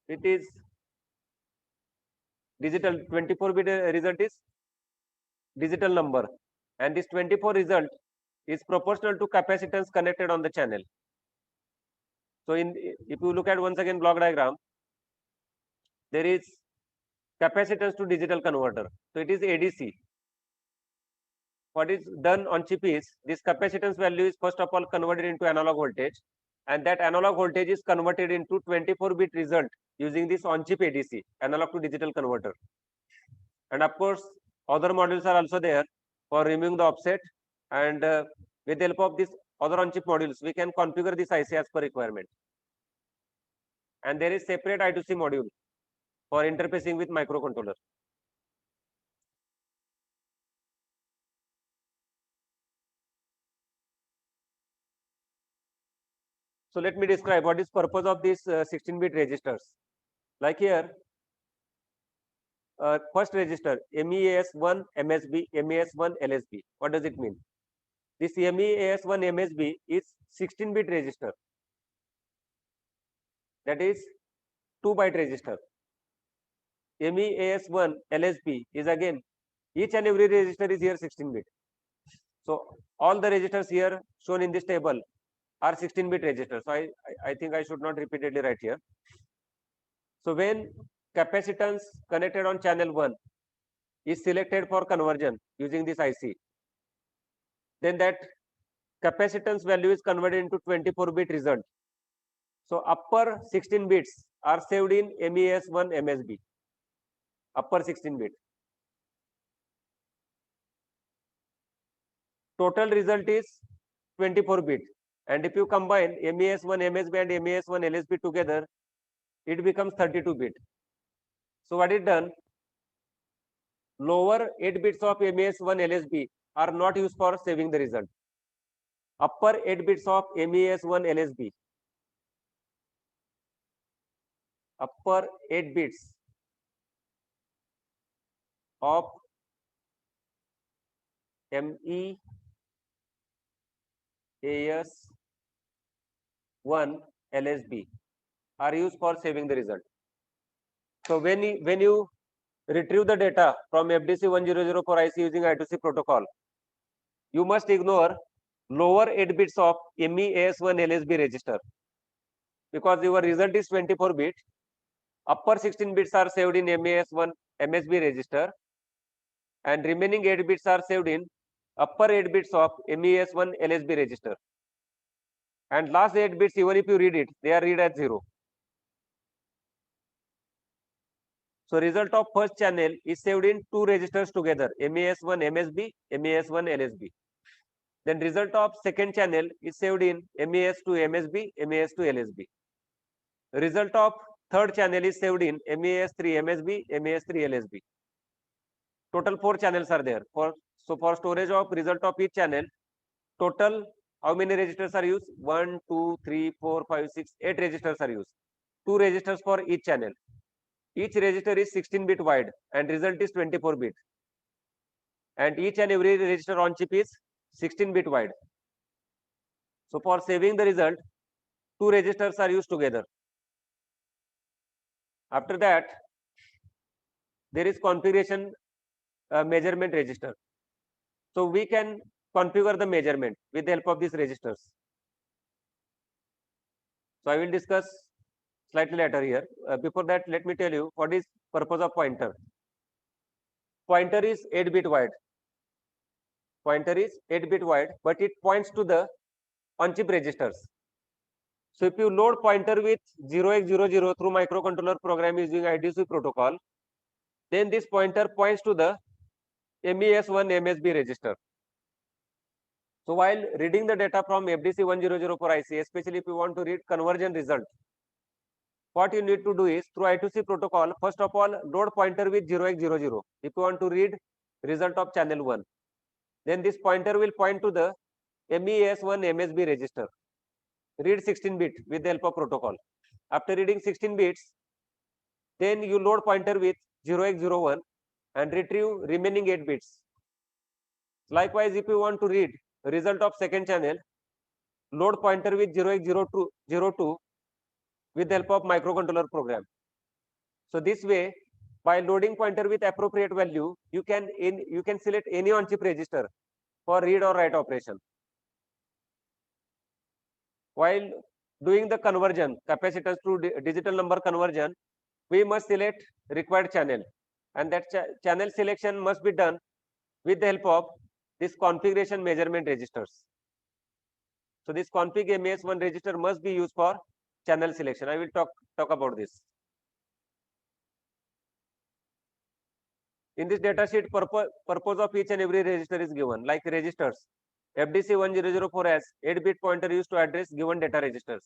It is digital. 24-bit result is digital number, and this 24 result is proportional to capacitance connected on the channel. So if you look at once again block diagram, there is capacitance to digital converter. So it is ADC. What is done on chip is, this capacitance value is first of all converted into analog voltage. and that analog voltage is converted into 24-bit result using this on-chip ADC, analog to digital converter. And of course, other modules are also there for removing the offset, and with the help of this other on-chip modules, we can configure this IC as per requirement. And there is separate I2C module for interfacing with microcontroller. So let me describe what is purpose of these 16-bit registers. Like here, first register MEAS1 MSB, MEAS1 LSB. What does it mean? This MEAS1 MSB is 16-bit register. That is 2-byte register. MEAS1 LSB is again, each and every register is here 16-bit. So all the registers here shown in this table are 16-bit registers. So I think I should not repeatedly write here. So when capacitance connected on channel 1 is selected for conversion using this IC, then that capacitance value is converted into 24-bit result. So upper 16 bits are saved in MEAS1 MSB, upper 16 bit. Total result is 24-bit, and if you combine MEAS1 MSB and MEAS1 LSB together, it becomes 32-bit. So what is done? Lower 8 bits of MEAS1 LSB are not used for saving the result. Upper 8 bits of MEAS1 LSB, upper 8 bits of MEAS1 LSB are used for saving the result. So when you retrieve the data from FDC1004 IC using I2C protocol, you must ignore lower 8 bits of MEAS1 LSB register, because your result is 24-bit. Upper 16 bits are saved in MEAS1 MSB register, and remaining 8 bits are saved in upper 8 bits of MEAS1 LSB register. And last 8 bits, even if you read it, they are read as 0. So result of first channel is saved in 2 registers together, MEAS1 MSB, MEAS1 LSB. Then result of second channel is saved in MEAS2 MSB, MEAS2 LSB. Result of third channel is saved in MEAS3 MSB, MEAS3 LSB. Total 4 channels are there. So for storage of result of each channel, total how many registers are used? 1, 2, 3, 4, 5, 6, 8 registers are used. 2 registers for each channel. Each register is 16-bit wide and result is 24-bit. And each and every register on chip is 16-bit wide. So for saving the result, 2 registers are used together. After that, there is configuration measurement register. So we can configure the measurement with the help of these registers. So I will discuss slightly later here. Before that, let me tell you what is purpose of pointer. Pointer is 8-bit wide. Pointer is 8-bit wide, but it points to the on-chip registers. So if you load pointer with 0x00 through microcontroller program using I2C protocol, then this pointer points to the MEAS1 MSB register. So while reading the data from FDC1004 IC, especially if you want to read conversion result, what you need to do is through I2C protocol, first of all, load pointer with 0x00 if you want to read result of channel 1. Then this pointer will point to the MEAS1 MSB register. Read 16-bit with the help of protocol. After reading 16 bits, then you load pointer with 0x01 and retrieve remaining 8 bits. Likewise, if you want to read result of second channel, load pointer with 0x02 with the help of microcontroller program. So this way, by loading pointer with appropriate value, you can select any on-chip register for read or write operation. While doing the conversion, capacitance to digital number conversion, we must select required channel, and that channel selection must be done with the help of this configuration measurement registers. So this config MES1 register must be used for channel selection. I will talk about this. In this datasheet, purpose of each and every register is given, like registers. FDC 1004 has 8-bit pointer used to address given data registers.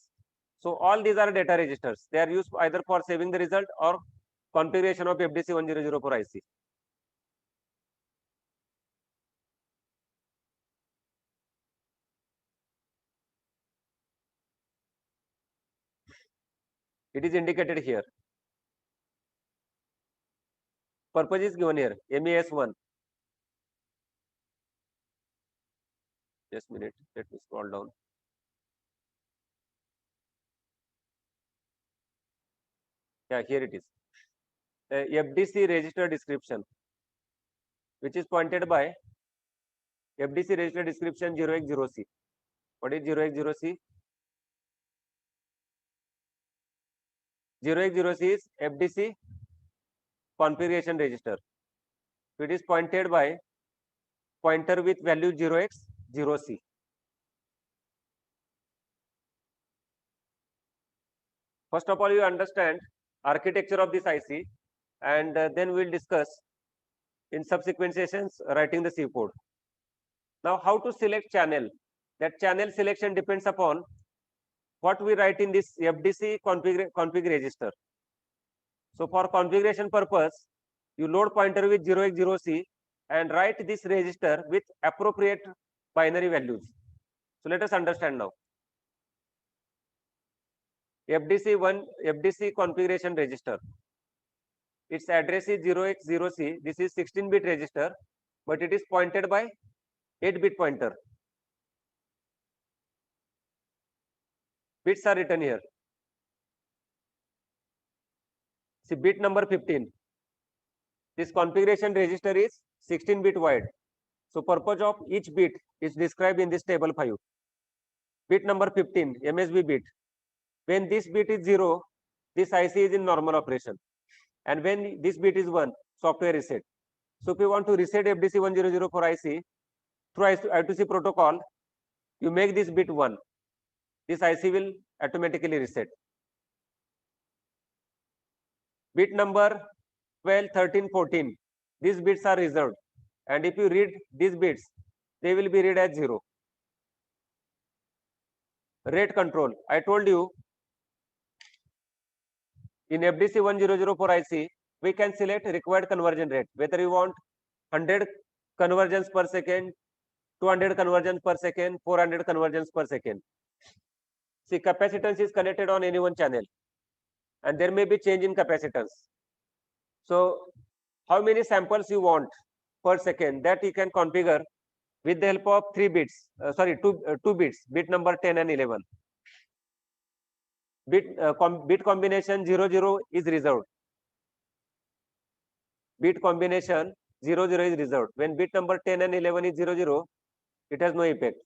So all these are data registers. They are used either for saving the result or configuration of FDC 1004 IC. It is indicated here. Purpose is given here, MES1. Just a minute, let me scroll down. Yeah, here it is. FDC register description, which is pointed by FDC register description 0x0C. What is 0x0C? 0x0C is FDC configuration register. It is pointed by pointer with value 0x0C. First of all, you understand architecture of this IC, and then we'll discuss in subsequent sessions writing the C code. Now, how to select channel? That channel selection depends upon what we write in this FDC config register. So for configuration purpose, you load pointer with 0x0C and write this register with appropriate binary values. So let us understand now. FDC configuration register. Its address is 0x0C. This is 16-bit register, but it is pointed by 8-bit pointer. Bits are written here. See, bit number 15. This configuration register is 16-bit wide. So purpose of each bit is described in this table 5. Bit number 15, MSB bit. When this bit is 0, this IC is in normal operation. And when this bit is 1, software reset. So if you want to reset FDC 1004 IC through I2C protocol, you make this bit 1. This IC will automatically reset. Bit number 12, 13, 14. These bits are reserved. And if you read these bits, they will be read as 0. Rate control. I told you in FDC 1004 IC, we can select required conversion rate, whether you want 100 conversions per second, 200 conversions per second, 400 conversions per second. See, capacitance is connected on any one channel, and there may be change in capacitance. So, how many samples you want per second, that you can configure with the help of 3 bits, two bits, bit number 10 and 11. Bit combination 00 is reserved. Bit combination 00 is reserved. When bit number 10 and 11 is 00, it has no effect.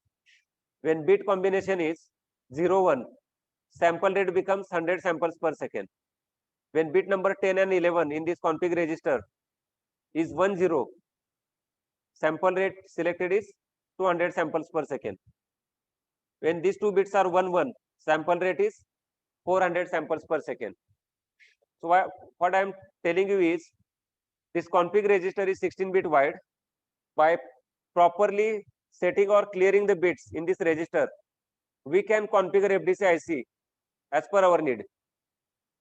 When bit combination is 01, sample rate becomes 100 samples per second. When bit number 10 and 11 in this config register is 10, sample rate selected is 200 samples per second. When these two bits are 11, sample rate is 400 samples per second. So what I am telling you is, this config register is 16-bit wide. By properly setting or clearing the bits in this register, we can configure FDC IC as per our need.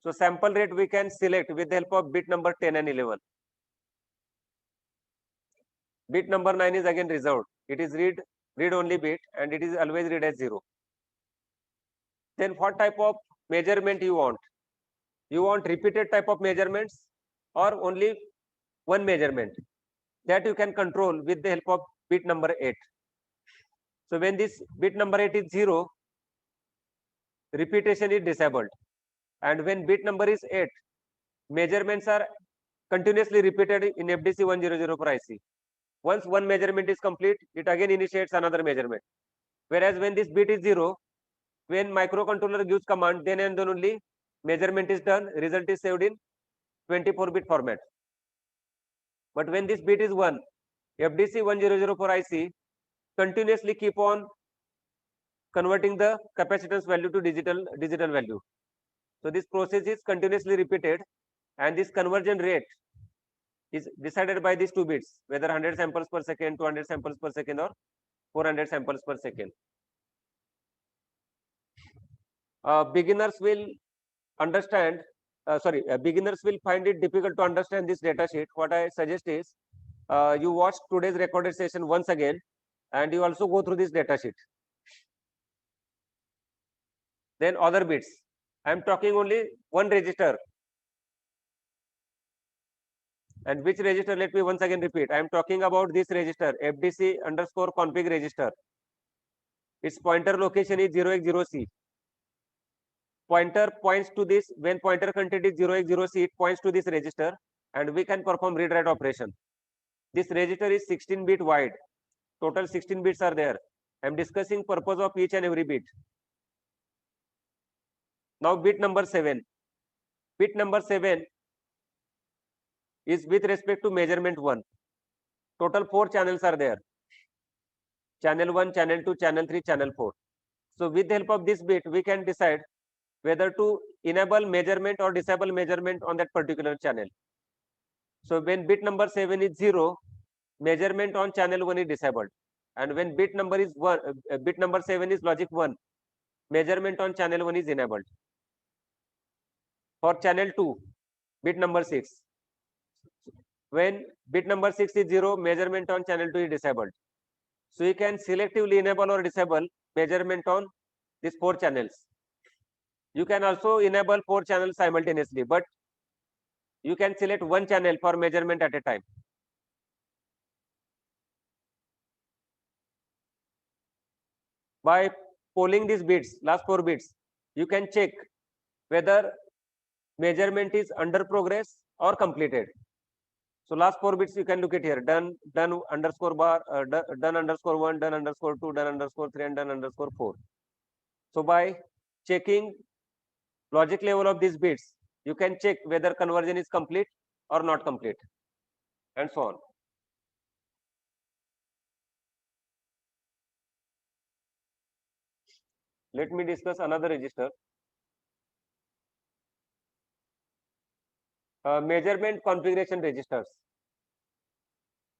So sample rate we can select with the help of bit number 10 and 11. Bit number 9 is again reserved. It is read only bit, and it is always read as 0. Then what type of measurement you want? You want repeated type of measurements or only one measurement? That you can control with the help of bit number 8. So when this bit number 8 is 0, repetition is disabled. And when bit number is 8, measurements are continuously repeated in FDC 1004 IC. Once one measurement is complete, it again initiates another measurement. Whereas when this bit is 0, when microcontroller gives command, then and then only measurement is done, result is saved in 24-bit format. But when this bit is 1, FDC 1004 IC continuously keep on converting the capacitance value to digital value. So this process is continuously repeated, and this conversion rate is decided by these two bits, whether 100 samples per second, 200 samples per second, or 400 samples per second. Beginners will understand, beginners will find it difficult to understand this data sheet. What I suggest is you watch today's recorded session once again, and you also go through this data sheet. Then other bits. I am talking only one register. And which register? Let me once again repeat. I am talking about this register, FDC underscore config register. Its pointer location is 0x0C. Pointer points to this. When pointer content is 0x0C, it points to this register, and we can perform read-write operation. This register is 16-bit wide. Total 16 bits are there. I am discussing purpose of each and every bit. Now bit number 7. Bit number 7 is with respect to measurement 1. Total 4 channels are there. Channel 1, channel 2, channel 3, channel 4. So with the help of this bit, we can decide whether to enable measurement or disable measurement on that particular channel. So when bit number 7 is 0, measurement on channel 1 is disabled. And when bit number is 1, bit number 7 is logic 1, measurement on channel 1 is enabled. For channel 2, bit number 6, when bit number 6 is 0, measurement on channel 2 is disabled. So you can selectively enable or disable measurement on these 4 channels. You can also enable 4 channels simultaneously, but you can select one channel for measurement at a time. By polling these bits, last 4 bits, you can check whether measurement is under progress or completed. So last 4 bits you can look at here, done underscore bar, done underscore 1, done underscore 2, done underscore 3, and done underscore 4. So by checking logic level of these bits, you can check whether conversion is complete or not complete, and so on. Let me discuss another register. Measurement configuration registers.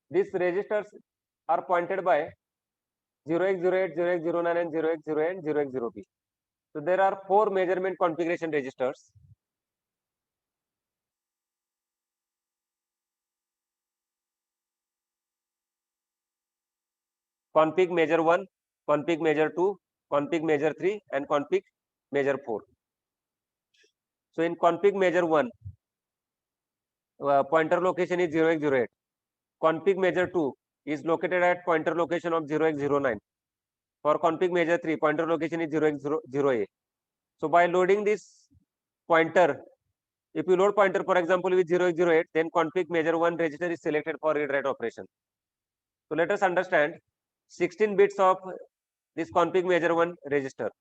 These registers are pointed by 0x08, 0x09, and 0x08 and 0x0B. So there are 4 measurement configuration registers. Config measure 1, config measure 2, config measure 3, and config measure 4. So in config measure 1, pointer location is 0x08. Config measure 2 is located at pointer location of 0x09. For config measure 3, pointer location is 0x0A. So by loading this pointer, if you load pointer, for example, with 0x08, then config measure 1 register is selected for read-write operation. So let us understand 16 bits of this config measure 1 register.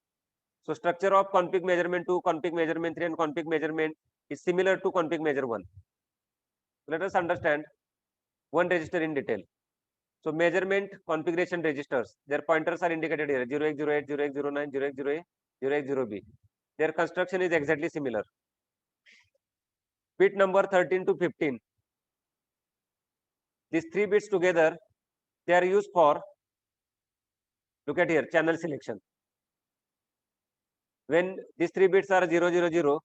So structure of config measurement 2, config measurement 3, and config measurement is similar to config measure 1. Let us understand one register in detail. So measurement configuration registers, their pointers are indicated here, 0x08, 0x09, 0x0A, 0x0B. Their construction is exactly similar. Bit number 13 to 15. These 3 bits together, they are used for, look at here, channel selection. When these 3 bits are 000,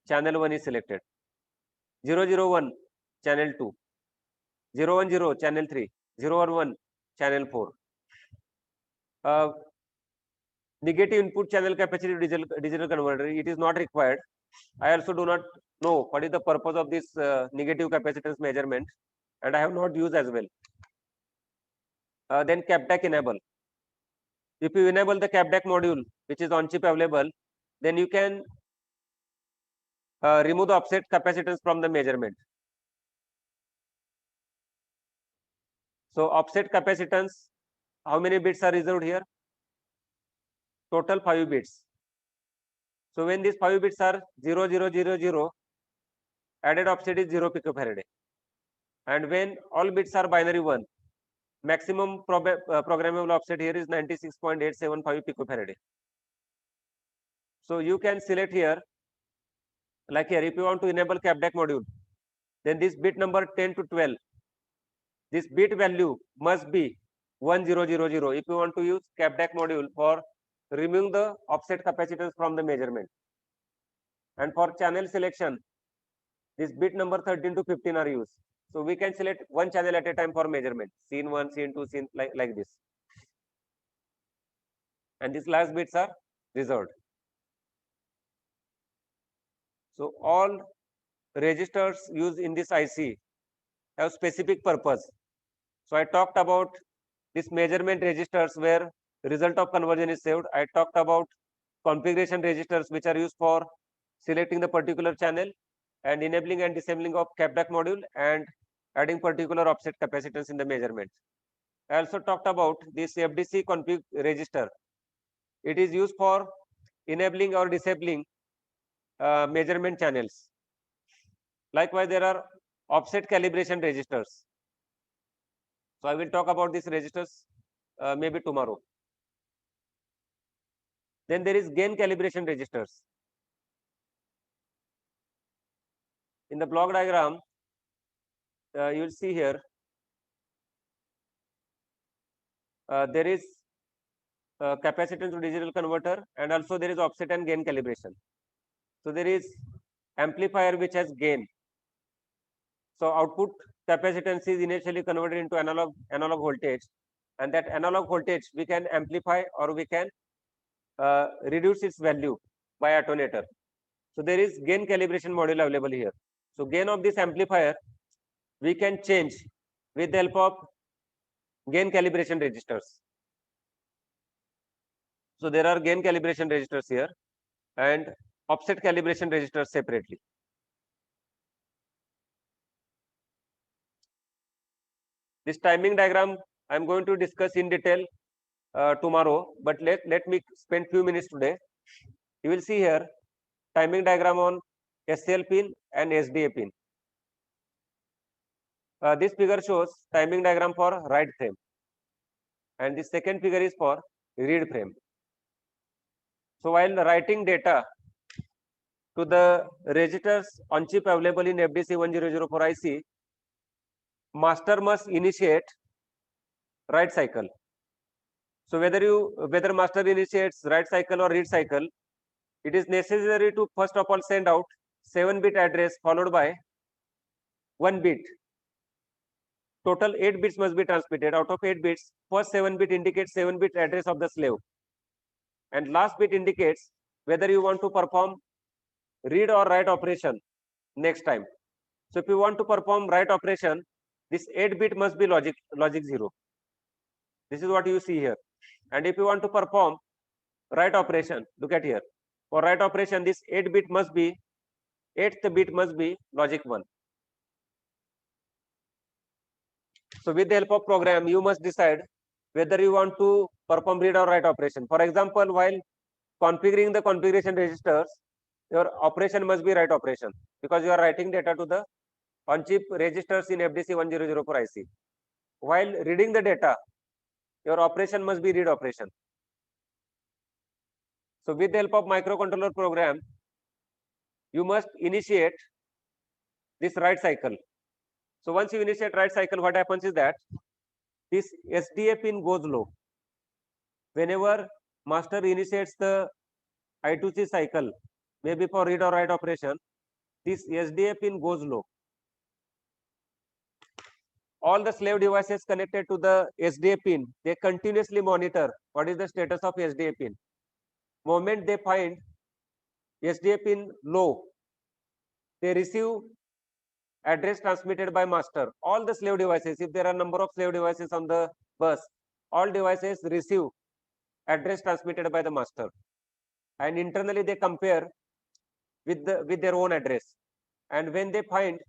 channel 1 is selected. 001, channel 2. 010, channel 3. 011, channel 4. Negative input channel capacitive digital converter, it is not required. I also do not know what is the purpose of this negative capacitance measurement, and I have not used as well. Then CapDAC enable. If you enable the CapDAC module, which is on chip available, then you can remove the offset capacitance from the measurement. So offset capacitance, how many bits are reserved here? Total 5 bits. So when these 5 bits are 0000, added offset is 0 picofarad. And when all bits are binary 1, maximum programmable offset here is 96.875 picofarad. So you can select here, like here, if you want to enable CAPDAC module, then this bit number 10 to 12, this bit value must be 1000 if you want to use CAPDAC module for removing the offset capacitance from the measurement. And for channel selection, this bit number 13 to 15 are used. So we can select one channel at a time for measurement, scene 1, scene 2, scene like this. And these last bits are reserved. So all registers used in this IC have specific purpose. So I talked about this measurement registers where result of conversion is saved. I talked about configuration registers which are used for selecting the particular channel and enabling and disabling of CAPDAC module and adding particular offset capacitance in the measurement. I also talked about this FDC config register. It is used for enabling or disabling measurement channels. Likewise, there are offset calibration registers. So I will talk about these registers maybe tomorrow. Then there is gain calibration registers. In the block diagram, you will see here, there is capacitance to digital converter, and also there is offset and gain calibration. So there is amplifier which has gain. So output capacitance is initially converted into analog voltage, and that analog voltage we can amplify or we can reduce its value by attenuator. So there is gain calibration module available here. So gain of this amplifier we can change with the help of gain calibration registers. So there are gain calibration registers here and offset calibration registers separately. This timing diagram I am going to discuss in detail tomorrow, but let me spend few minutes today. You will see here timing diagram on SCL pin and SDA pin. This figure shows timing diagram for write frame, and the second figure is for read frame. So while writing data to the registers on chip available in FDC 1004 IC, master must initiate write cycle. So whether master initiates write cycle or read cycle, it is necessary to first of all send out 7-bit address followed by 1 bit. Total 8 bits must be transmitted. Out of 8 bits, first 7-bit indicates 7-bit address of the slave, and last bit indicates whether you want to perform read or write operation next time. So if you want to perform write operation, this 8-bit must be logic 0. This is what you see here. And if you want to perform write operation, look at here. For write operation, this 8th bit must be logic 1. So with the help of program, you must decide whether you want to perform read or write operation. For example, while configuring the configuration registers, your operation must be write operation because you are writing data to the on-chip registers in FDC 1004 IC. While reading the data, your operation must be read operation. So with the help of microcontroller program, you must initiate this write cycle. So once you initiate write cycle, what happens is that this SDA pin goes low. Whenever master initiates the I2C cycle, maybe for read or write operation, this SDA pin goes low. All the slave devices connected to the SDA pin, they continuously monitor what is the status of SDA pin. Moment they find SDA pin low, they receive address transmitted by master. All the slave devices, if there are number of slave devices on the bus, all devices receive address transmitted by the master, and internally they compare with their own address. And when they find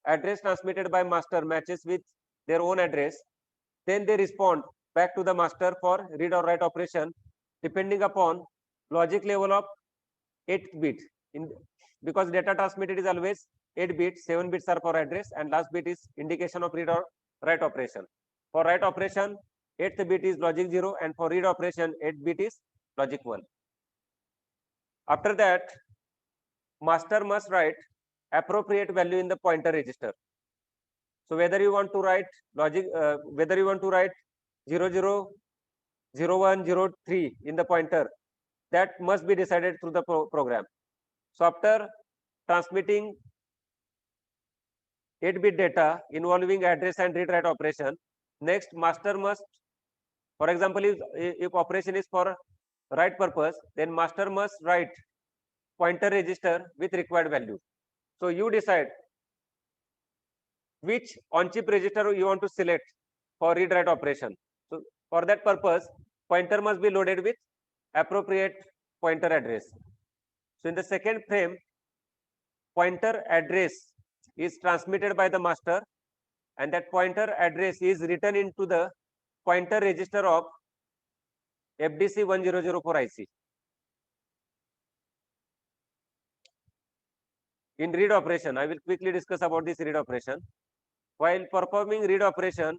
address transmitted by master matches with their own address, then they respond back to the master for read or write operation depending upon logic level of 8th bit. Because data transmitted is always 8 bits, 7 bits are for address, and last bit is indication of read or write operation. For write operation, 8th bit is logic 0, and for read operation, 8th bit is logic 1. After that, master must write appropriate value in the pointer register. So whether you want to write whether you want to write 00, 01, 03 in the pointer, that must be decided through the program. So after transmitting 8-bit data involving address and read write operation, next master must, for example, if operation is for write purpose, then master must write pointer register with required value. So you decide which on-chip register you want to select for read write operation. So for that purpose, pointer must be loaded with appropriate pointer address. So in the second frame, pointer address is transmitted by the master, and that pointer address is written into the pointer register of FDC 1004 IC. In read operation, I will quickly discuss about this read operation. While performing read operation,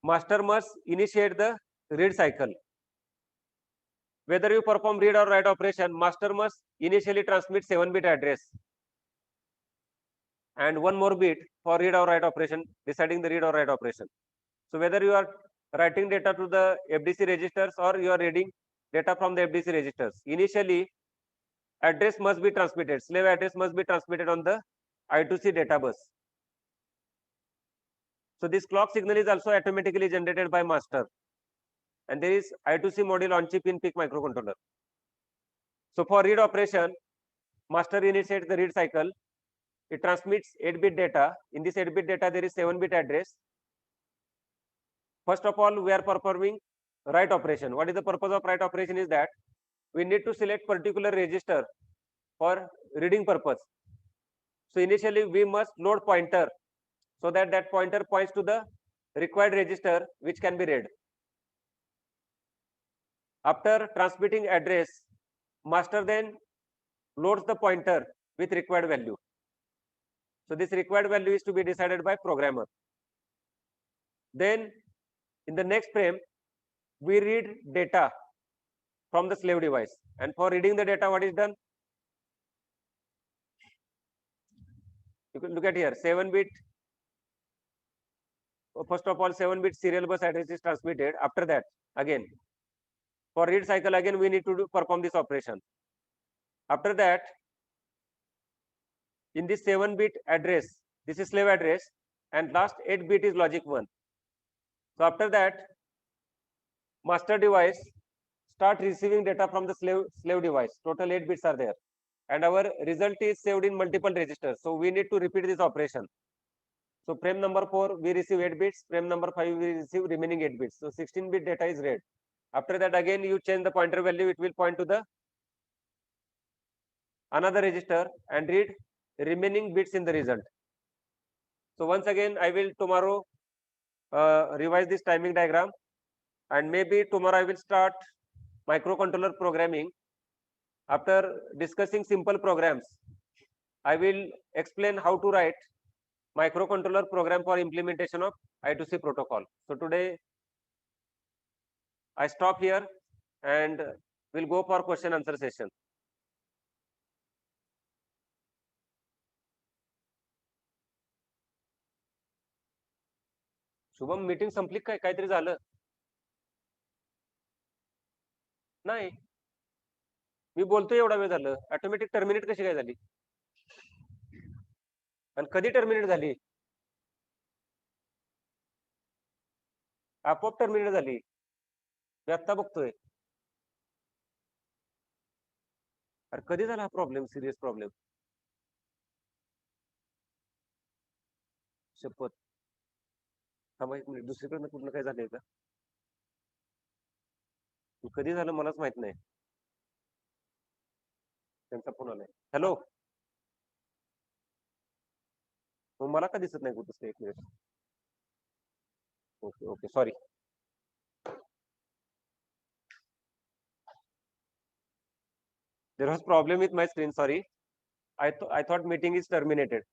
master must initiate the read cycle. Whether you perform read or write operation, master must initially transmit 7-bit address and one more bit for read or write operation, deciding the read or write operation. So whether you are writing data to the FDC registers or you are reading data from the FDC registers, initially address must be transmitted, slave address must be transmitted on the I2C data bus. So this clock signal is also automatically generated by master, and there is I2C module on chip in PIC microcontroller. So for read operation, master initiates the read cycle. It transmits 8-bit data. In this 8-bit data, there is 7-bit address. First of all, we are performing write operation. What is the purpose of write operation is that we need to select particular register for reading purpose. So initially we must load pointer so that that pointer points to the required register which can be read. After transmitting address, master then loads the pointer with required value. So this required value is to be decided by programmer. Then in the next frame, we read data from the slave device. And for reading the data, what is done? You can look at here, 7-bit. First of all, 7-bit serial bus address is transmitted. After that, again, for read cycle, again, we need to perform this operation. After that, in this 7-bit address, this is slave address, and last 8-bit is logic 1. So after that, master device start receiving data from the slave device. Total 8 bits are there, and our result is saved in multiple registers. So we need to repeat this operation. So frame number 4, we receive 8 bits. Frame number 5, we receive remaining 8 bits. So 16-bit data is read. After that, again, you change the pointer value. It will point to the another register and read remaining bits in the result. So once again, I will tomorrow revise this timing diagram, and maybe tomorrow I will start microcontroller programming. After discussing simple programs, I will explain how to write microcontroller program for implementation of I2C protocol. So today I stop here and we'll go for question answer session. Shubham meeting संपली काय काहीतरी झालं नाही मी बोलतोय एवढा वेळ झालं automatic terminate कशी काय झाली आणि कधी टर्मिनेट झाली आपोआप टर्मिनेट झाली मी आत्ता बघतोय अरे कधी झाला हा प्रॉब्लेम सिरियस प्रॉब्लेम शपथ थांबा एक मिनिट दुसरीकडनं कुठलं काय झालंय का कधी झालं मलाच माहित नाही त्यांचा फोन आलाय हॅलो मला का दिसत नाही कुठं एक minute okay okay sorry There was problem with my screen. Sorry. I thought meeting is terminated.